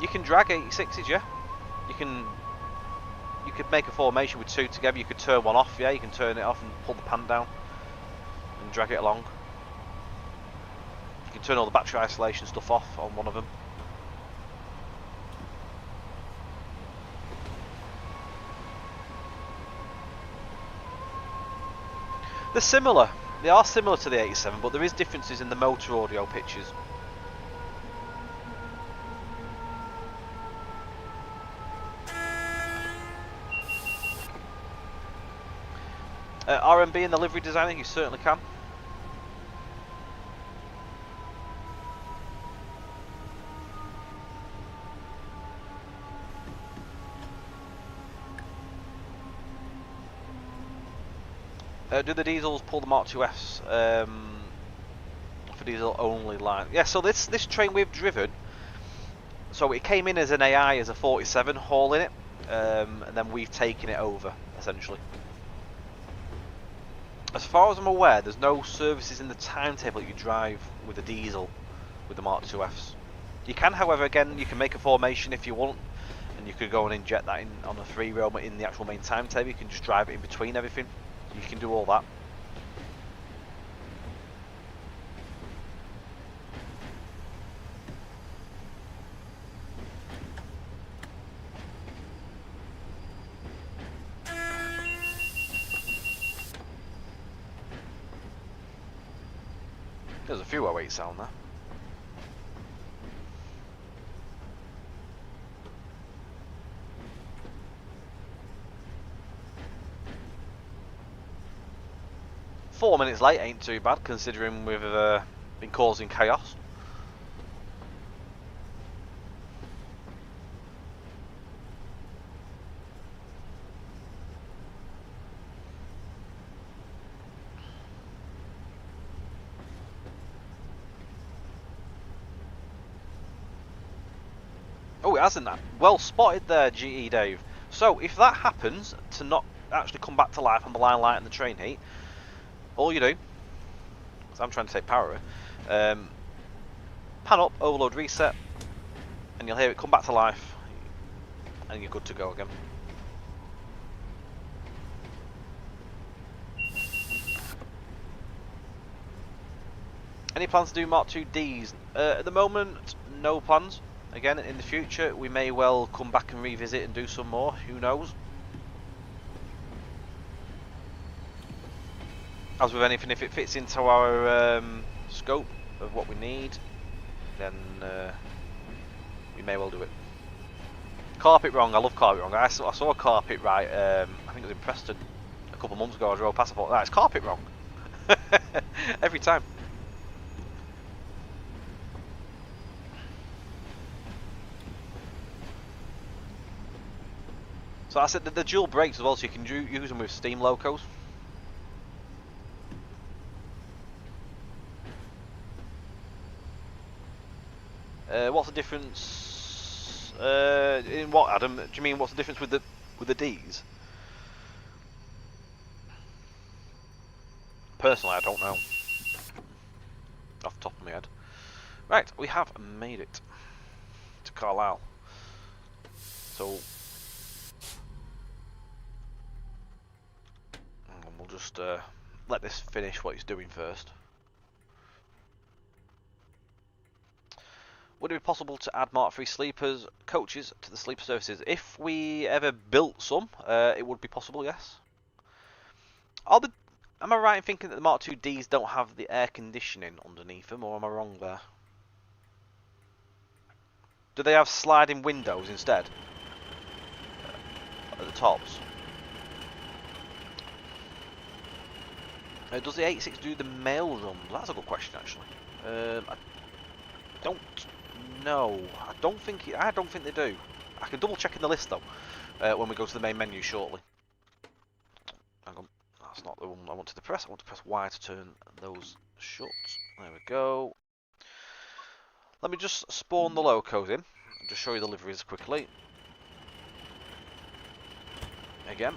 A: You can drag 86s, yeah. You could make a formation with two together. You could turn one off, yeah. You can turn it off and pull the pan down and drag it along. You can turn all the battery isolation stuff off on one of them. They're similar. They are similar to the 87, but there is differences in the motor audio pitches. RMB in the livery designer, you certainly can. Do the diesels pull the Mk2Fs for diesel only line? Yeah, so this train we've driven, so it came in as an AI as a 47 hauling it, and then we've taken it over, essentially. As far as I'm aware, there's no services in the timetable that you drive with a diesel with the Mk2Fs. You can, however, again, you can make a formation if you want, and you could go and inject that in on a 3-rail in the actual main timetable. You can just drive it in between everything. You can do all that. There's a few 08 sound there. Four minutes late ain't too bad, considering we've been causing chaos. Oh, it hasn't that. Well spotted there, GE Dave. So, if that happens, to not actually come back to life on the line light and the train heat, all you do, because I'm trying to take power, pan up, overload reset, and you'll hear it come back to life, and you're good to go again. Any plans to do Mark 2Ds? At the moment, no plans. Again, in the future, we may well come back and revisit and do some more. Who knows? As with anything, if it fits into our scope of what we need, then we may well do it. Carpet wrong. I love carpet wrong. I saw a carpet right. I think it was in Preston a couple of months ago. I drove past. I thought, it's carpet wrong. Every time. So I said that the dual brakes as well, so you can use them with steam locos. What's the difference? In what, Adam? Do you mean what's the difference with the Ds? Personally, I don't know. Off the top of my head. Right, we have made it to Carlisle. So we'll just let this finish what it's doing first. Would it be possible to add Mark III sleepers coaches to the sleeper services? If we ever built some, it would be possible, yes. Am I right in thinking that the Mark II Ds don't have the air conditioning underneath them, or am I wrong there? Do they have sliding windows instead? At the tops? Does the 86 do the mail run? That's a good question, actually. I don't know. I don't think they do. I can double check in the list though when we go to the main menu shortly. Hang on, that's not the one I wanted to press. I want to press Y to turn those shut. There we go. Let me just spawn the locos in and just show you the liveries quickly. Again.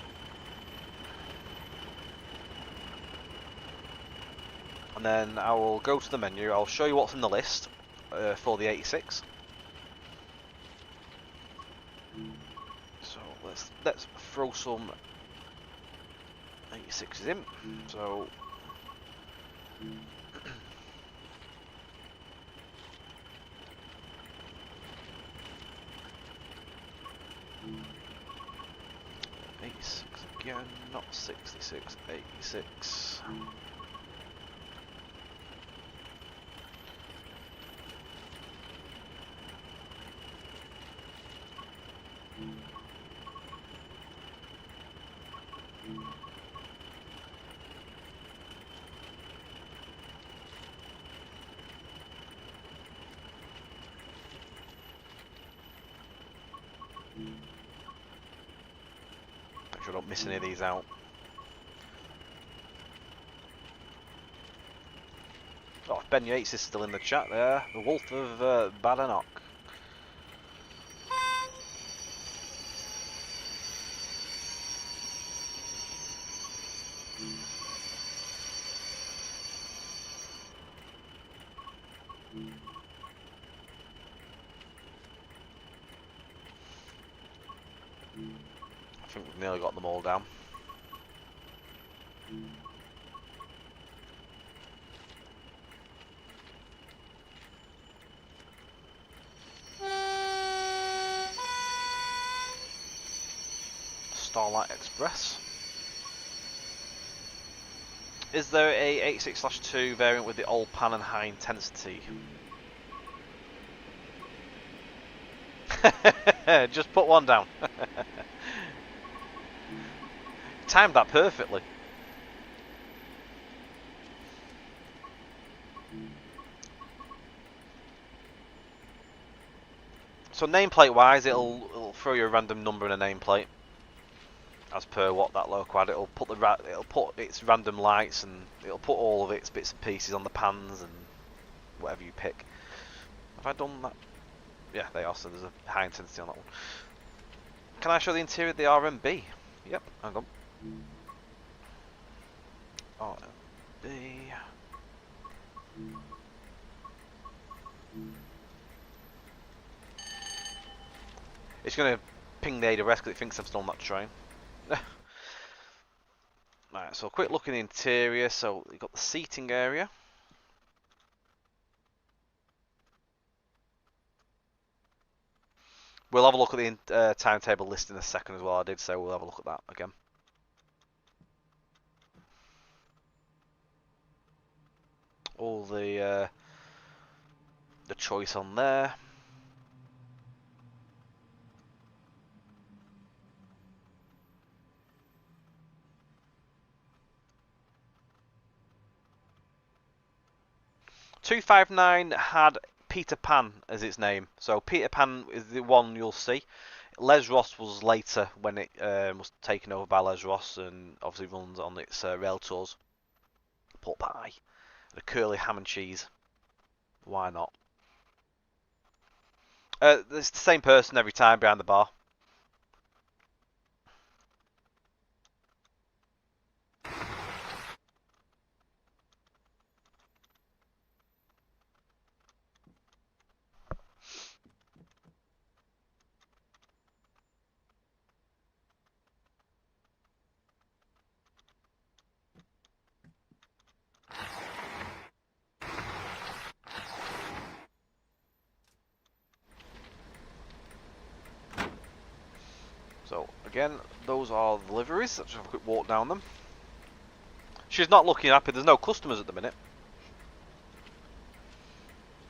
A: and then I will go to the menu. I'll show you what's in the list for the 86. So let's throw some 86s in. So 86 again, not 66, 86. Make sure I don't miss any of these out. Oh, Ben Yates is still in the chat there. The Wolf of Badenoch. I think we've nearly got them all down. Starlight Express. Is there a 86/2 variant with the old pan and high intensity? Just put one down. Timed that perfectly. So nameplate wise, it'll throw you a random number in a nameplate as per what that loco had. It'll put its random lights, and it'll put all of its bits and pieces on the pans and whatever you pick. Have I done that? Yeah, they are. So there's a high intensity on that one. Can I show the interior of the RMB? Yep, hang on. RMB. It's going to ping the AWS because it thinks I'm still on that train. Right, so a quick look in the interior. So you've got the seating area. We'll have a look at the timetable list in a second as well. I did say we'll have a look at that again. All the choice on there. .259 had Peter Pan as its name, so Peter Pan is the one you'll see. Les Ross was later when it was taken over by Les Ross, and obviously runs on its rail tours. Pork pie, the curly ham and cheese. Why not? It's the same person every time behind the bar. So again, those are the liveries. Let's have a quick walk down them. She's not looking happy. There's no customers at the minute.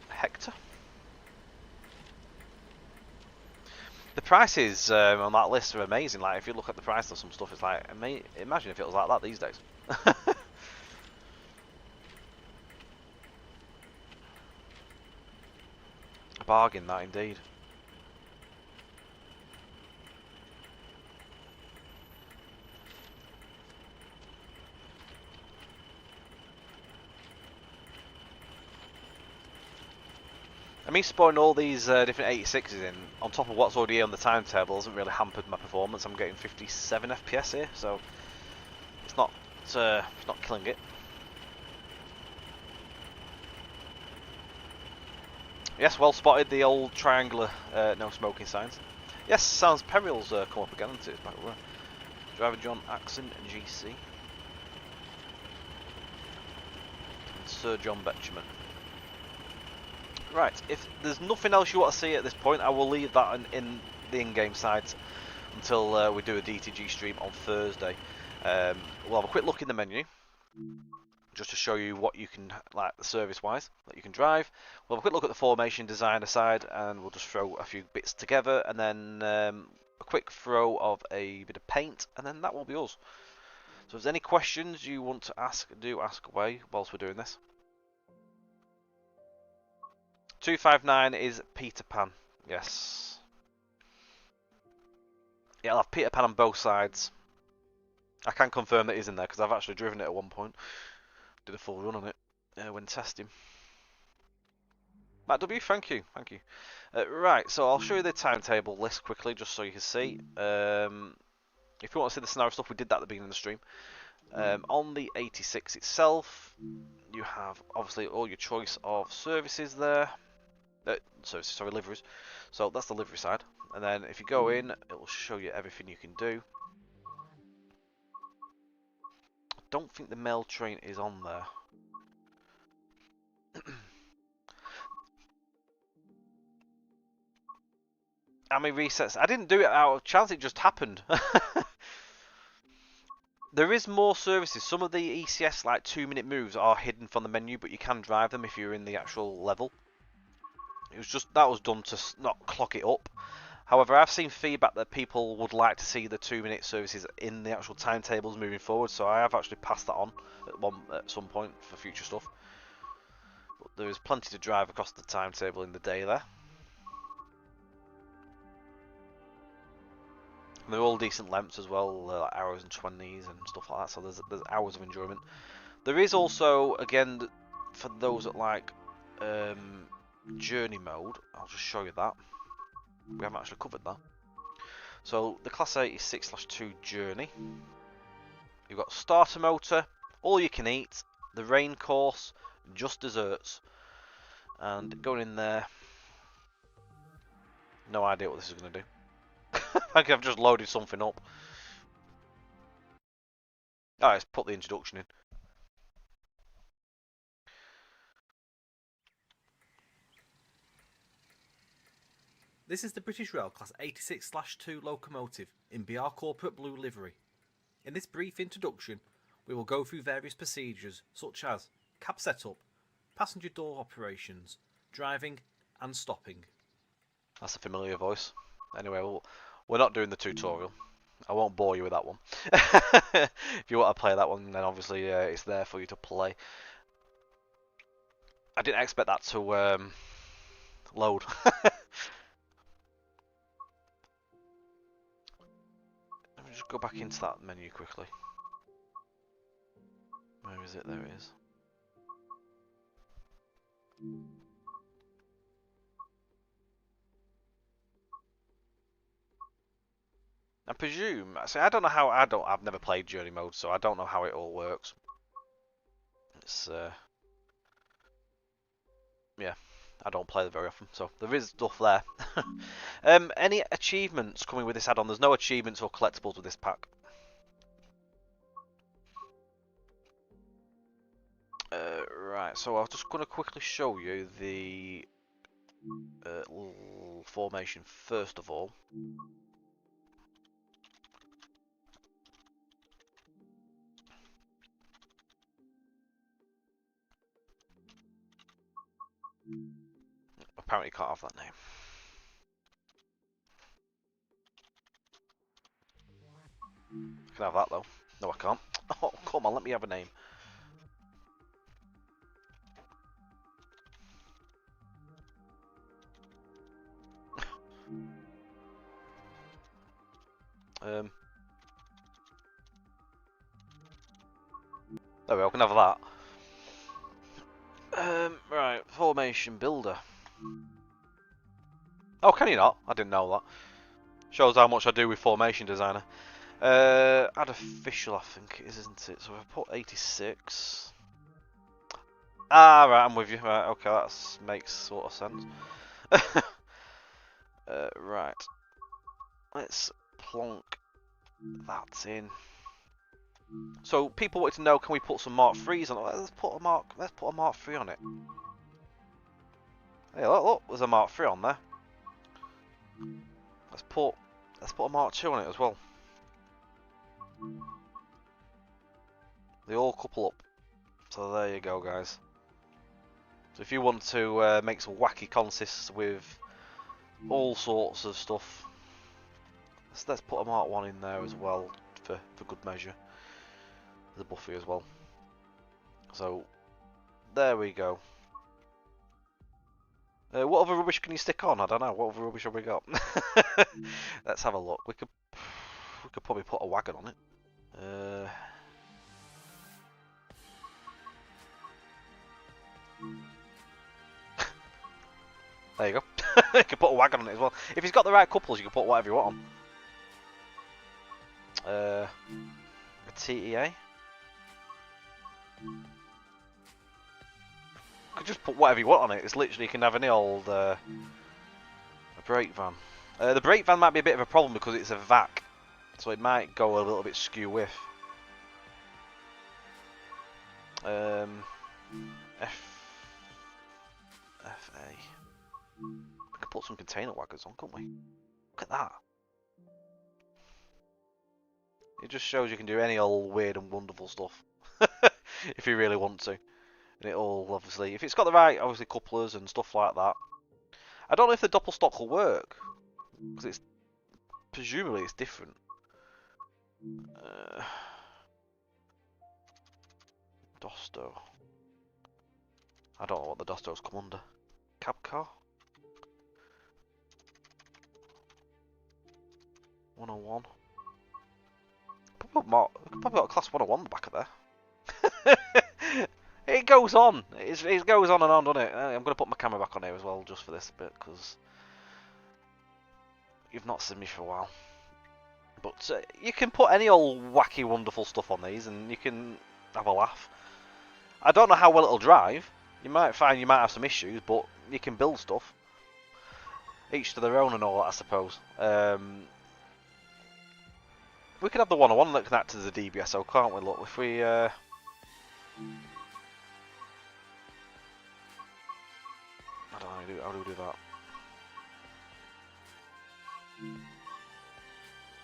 A: Hector. The prices on that list are amazing. Like, if you look at the price of some stuff, it's like, imagine if it was like that these days. A bargain, that indeed. I mean, spawning all these different 86s in, on top of what's already on the timetable, hasn't really hampered my performance. I'm getting 57 FPS here, so it's not killing it. Yes, well spotted, the old triangular no smoking signs. Yes, Sounds Perils come up again, isn't it? It's back there. Driver John Axon, GC. And Sir John Betjeman. Right, if there's nothing else you want to see at this point, I will leave that in the in-game sides until we do a DTG stream on Thursday. We'll have a quick look in the menu, just to show you what you can, like service-wise, that you can drive. We'll have a quick look at the formation designer side, and we'll just throw a few bits together, and then a quick throw of a bit of paint, and then that will be us. So if there's any questions you want to ask, do ask away whilst we're doing this. 259 is Peter Pan, yes. Yeah, I'll have Peter Pan on both sides. I can confirm that he's in there, because I've actually driven it at one point. Did a full run on it when testing. Matt W, thank you. Right, so I'll show you the timetable list quickly, just so you can see. If you want to see the scenario stuff, we did that at the beginning of the stream. On the 86 itself, you have obviously all your choice of services there. Liveries. So that's the livery side. And then if you go in, it will show you everything you can do. I don't think the mail train is on there. How many resets? I didn't do it out of chance, it just happened. There is more services. Some of the ECS like 2-minute moves are hidden from the menu, but you can drive them if you're in the actual level. It was just that was done to not clock it up. However, I've seen feedback that people would like to see the 2-minute services in the actual timetables moving forward, so I have actually passed that on at some point for future stuff. But there is plenty to drive across the timetable in the day there. And they're all decent lengths as well, like hours and 20s and stuff like that, so there's hours of enjoyment. There is also, again, for those that like journey mode, I'll just show you that. We haven't actually covered that. So the Class 86/2 journey. You've got starter motor, all you can eat, the rain course, just desserts. And going in there, no idea what this is going to do. Like I've just loaded something up. Alright, let's put the introduction in.
B: This is the British Rail Class 86/2 locomotive in BR Corporate Blue livery. In this brief introduction, we will go through various procedures such as cab setup, passenger door operations, driving and stopping.
A: That's a familiar voice. Anyway, we're not doing the tutorial. I won't bore you with that one. If you want to play that one, then obviously it's there for you to play. I didn't expect that to load. Let me just go back into that menu quickly. Where is it? There it is. I presume. See, I don't know how. I've never played journey mode, so I don't know how it all works. It's yeah, I don't play it very often, so there is stuff there. Any achievements coming with this add-on? There's no achievements or collectibles with this pack. Right, so I'm just going to quickly show you the formation first of all. Apparently can't have that name. I can have that though. No, I can't. Oh, come on, let me have a name. There we go, I can have that. Right, formation builder. Oh, can you not? I didn't know that. Shows how much I do with formation designer. Add official, I think it is, isn't it? So if I put 86. Ah, right, I'm with you. Right, okay, that makes sort of sense. Right, let's plonk that in. So people wanted to know, can we put some Mark 3s on it? Let's put a Mark 3 on it. Hey, look, there's a Mark 3 on there. Let's put a Mark 2 on it as well. They all couple up. So there you go, guys. So if you want to make some wacky consists with all sorts of stuff, let's put a Mark 1 in there as well for good measure. There's a Buffy as well. So there we go. What other rubbish can you stick on? I don't know. What other rubbish have we got? Let's have a look. We could probably put a wagon on it. There you go. You can put a wagon on it as well. If he's got the right couples, you can put whatever you want on. A TEA. You could just put whatever you want on it. It's literally, you can have any old a brake van. The brake van might be a bit of a problem because it's a VAC, so it might go a little bit skew with. FA. We could put some container wagons on, couldn't we? Look at that. It just shows you can do any old weird and wonderful stuff if you really want to. And it all obviously, if it's got the right obviously couplers and stuff like that. I don't know if the doppelstock will work because it's presumably it's different. Dosto. I don't know what the Dostos come under. Cab car. 101. Probably got a class 101 on the back of there. It goes on. It goes on and on, doesn't it? I'm going to put my camera back on here as well, just for this bit, because you've not seen me for a while. But you can put any old wacky, wonderful stuff on these, and you can have a laugh. I don't know how well it'll drive. You might find you might have some issues, but you can build stuff. Each to their own and all that, I suppose. We could have the 101 that can act as a DBSO, can't we? Look, if we... I don't know, how do we do that?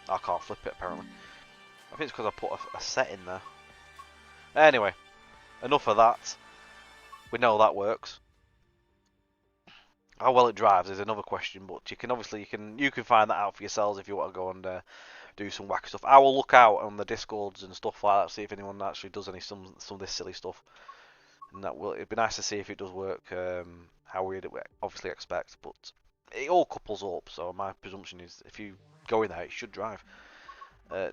A: I can't flip it, apparently. I think it's because I put a set in there. Anyway, enough of that. We know that works. How well it drives is another question, but you can obviously you can find that out for yourselves if you want to go and do some wacky stuff. I will look out on the Discords and stuff like that, see if anyone actually does some of this silly stuff. And it'd be nice to see if it does work how we'd obviously expect, but it all couples up, so my presumption is if you go in there, it should drive.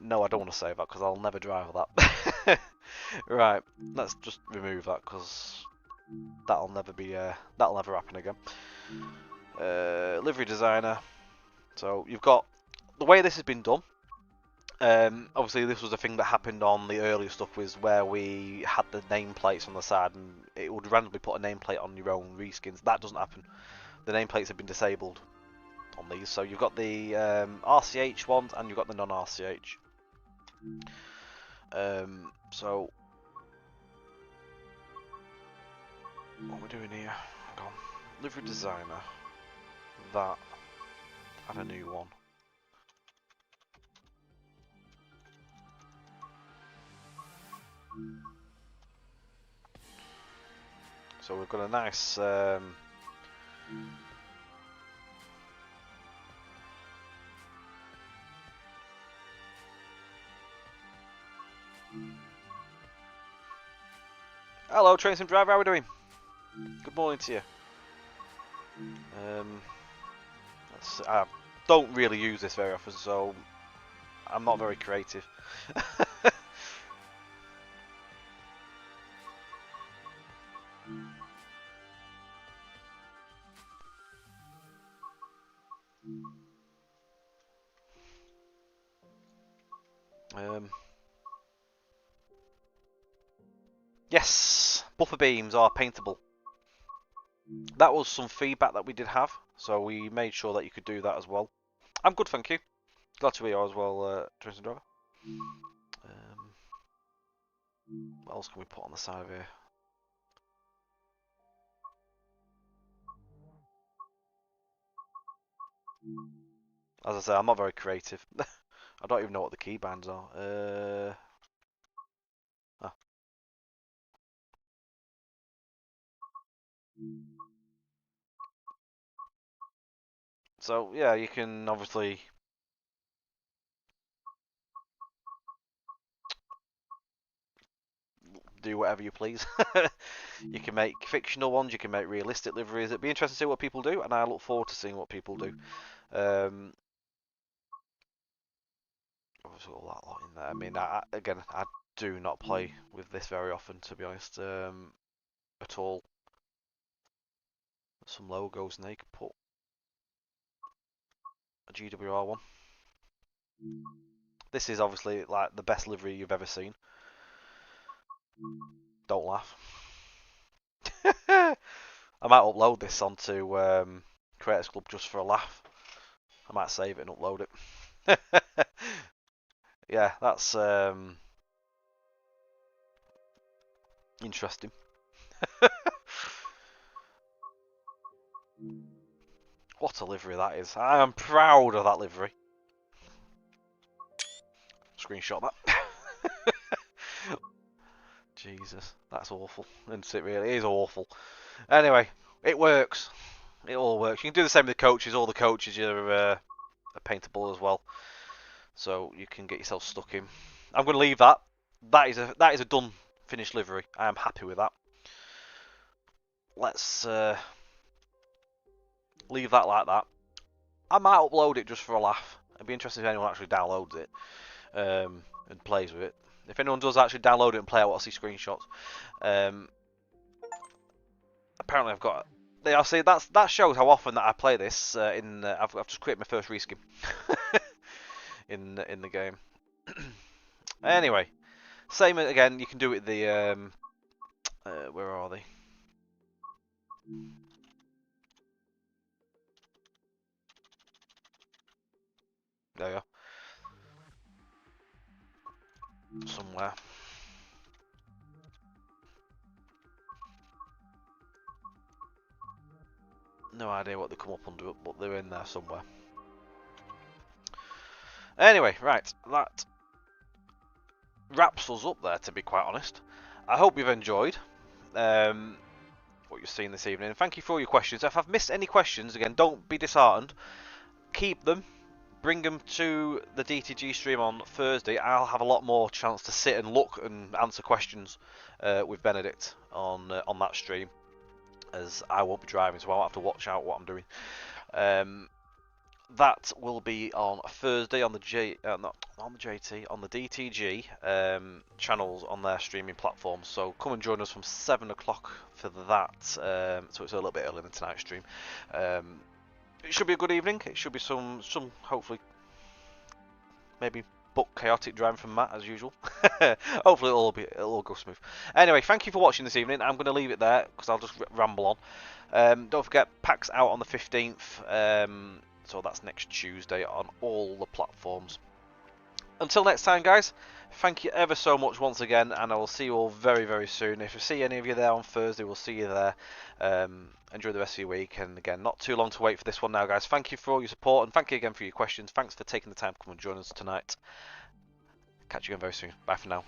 A: No, I don't want to say that because I'll never drive that. Right, let's just remove that because that'll never happen again. Livery designer. So you've got the way this has been done. Obviously, this was a thing that happened on the earlier stuff, was where we had the nameplates on the side, and it would randomly put a nameplate on your own reskins. That doesn't happen. The nameplates have been disabled on these, so you've got the RCH ones and you've got the non-RCH. So what we're doing here? Hang on. Livery designer. That and a new one. So we've got a nice hello, Train Sim Driver, how are we doing? Good morning to you. I don't really use this very often, so I'm not very creative. Yes, buffer beams are paintable. That was some feedback that we did have, so we made sure that you could do that as well. I'm good, thank you. Glad to be here as well, Tristan Driver. What else can we put on the side of here? As I say, I'm not very creative. I don't even know what the keybinds are. Ah. So yeah, you can obviously do whatever you please. You can make fictional ones, you can make realistic liveries. It'd be interesting to see what people do, and I look forward to seeing what people do. Obviously all that lot in there. I mean, again, I do not play with this very often, to be honest, at all. Some logos, and they could put a GWR one. This is obviously like the best livery you've ever seen. Don't laugh. I might upload this onto Creators Club just for a laugh. I might save it and upload it. Yeah, that's interesting. What a livery that is. I am proud of that livery. Screenshot that. Jesus, that's awful. Isn't it really? It is awful. Anyway, it works. It all works. You can do the same with the coaches. All the coaches are paintable as well. So you can get yourself stuck in. I'm going to leave that. That is a done, finished livery. I am happy with that. Let's leave that like that. I might upload it just for a laugh. It'd be interesting if anyone actually downloads it and plays with it. If anyone does actually download it and play, I want to see screenshots. Apparently, I've got. I'll say that shows how often that I play this. I've just created my first reskin in the game. Anyway, same again. You can do it the where are they? There you are. Somewhere. No idea what they come up under, but they're in there somewhere. Anyway, right, that wraps us up there, to be quite honest. I hope you've enjoyed what you've seen this evening. Thank you for all your questions. If I've missed any questions, again, don't be disheartened. Keep them. Bring them to the DTG stream on Thursday. I'll have a lot more chance to sit and look and answer questions with Benedict on that stream, as I won't be driving, so I'll have to watch out what I'm doing. That will be on Thursday on the not on the JT, on the DTG channels on their streaming platforms. So come and join us from 7 o'clock for that. So it's a little bit earlier than tonight's stream. It should be a good evening. It should be some hopefully maybe but chaotic driving from Matt as usual. Hopefully it'll all go smooth. Anyway, thank you for watching this evening. I'm going to leave it there because I'll just ramble on. Don't forget, PAX out on the 15th. So that's next Tuesday on all the platforms. Until next time, guys, thank you ever so much once again, and I will see you all very, very soon. If I see any of you there on Thursday, we'll see you there. Enjoy the rest of your week, and again, not too long to wait for this one now, guys. Thank you for all your support, and thank you again for your questions. Thanks for taking the time to come and join us tonight. Catch you again very soon. Bye for now.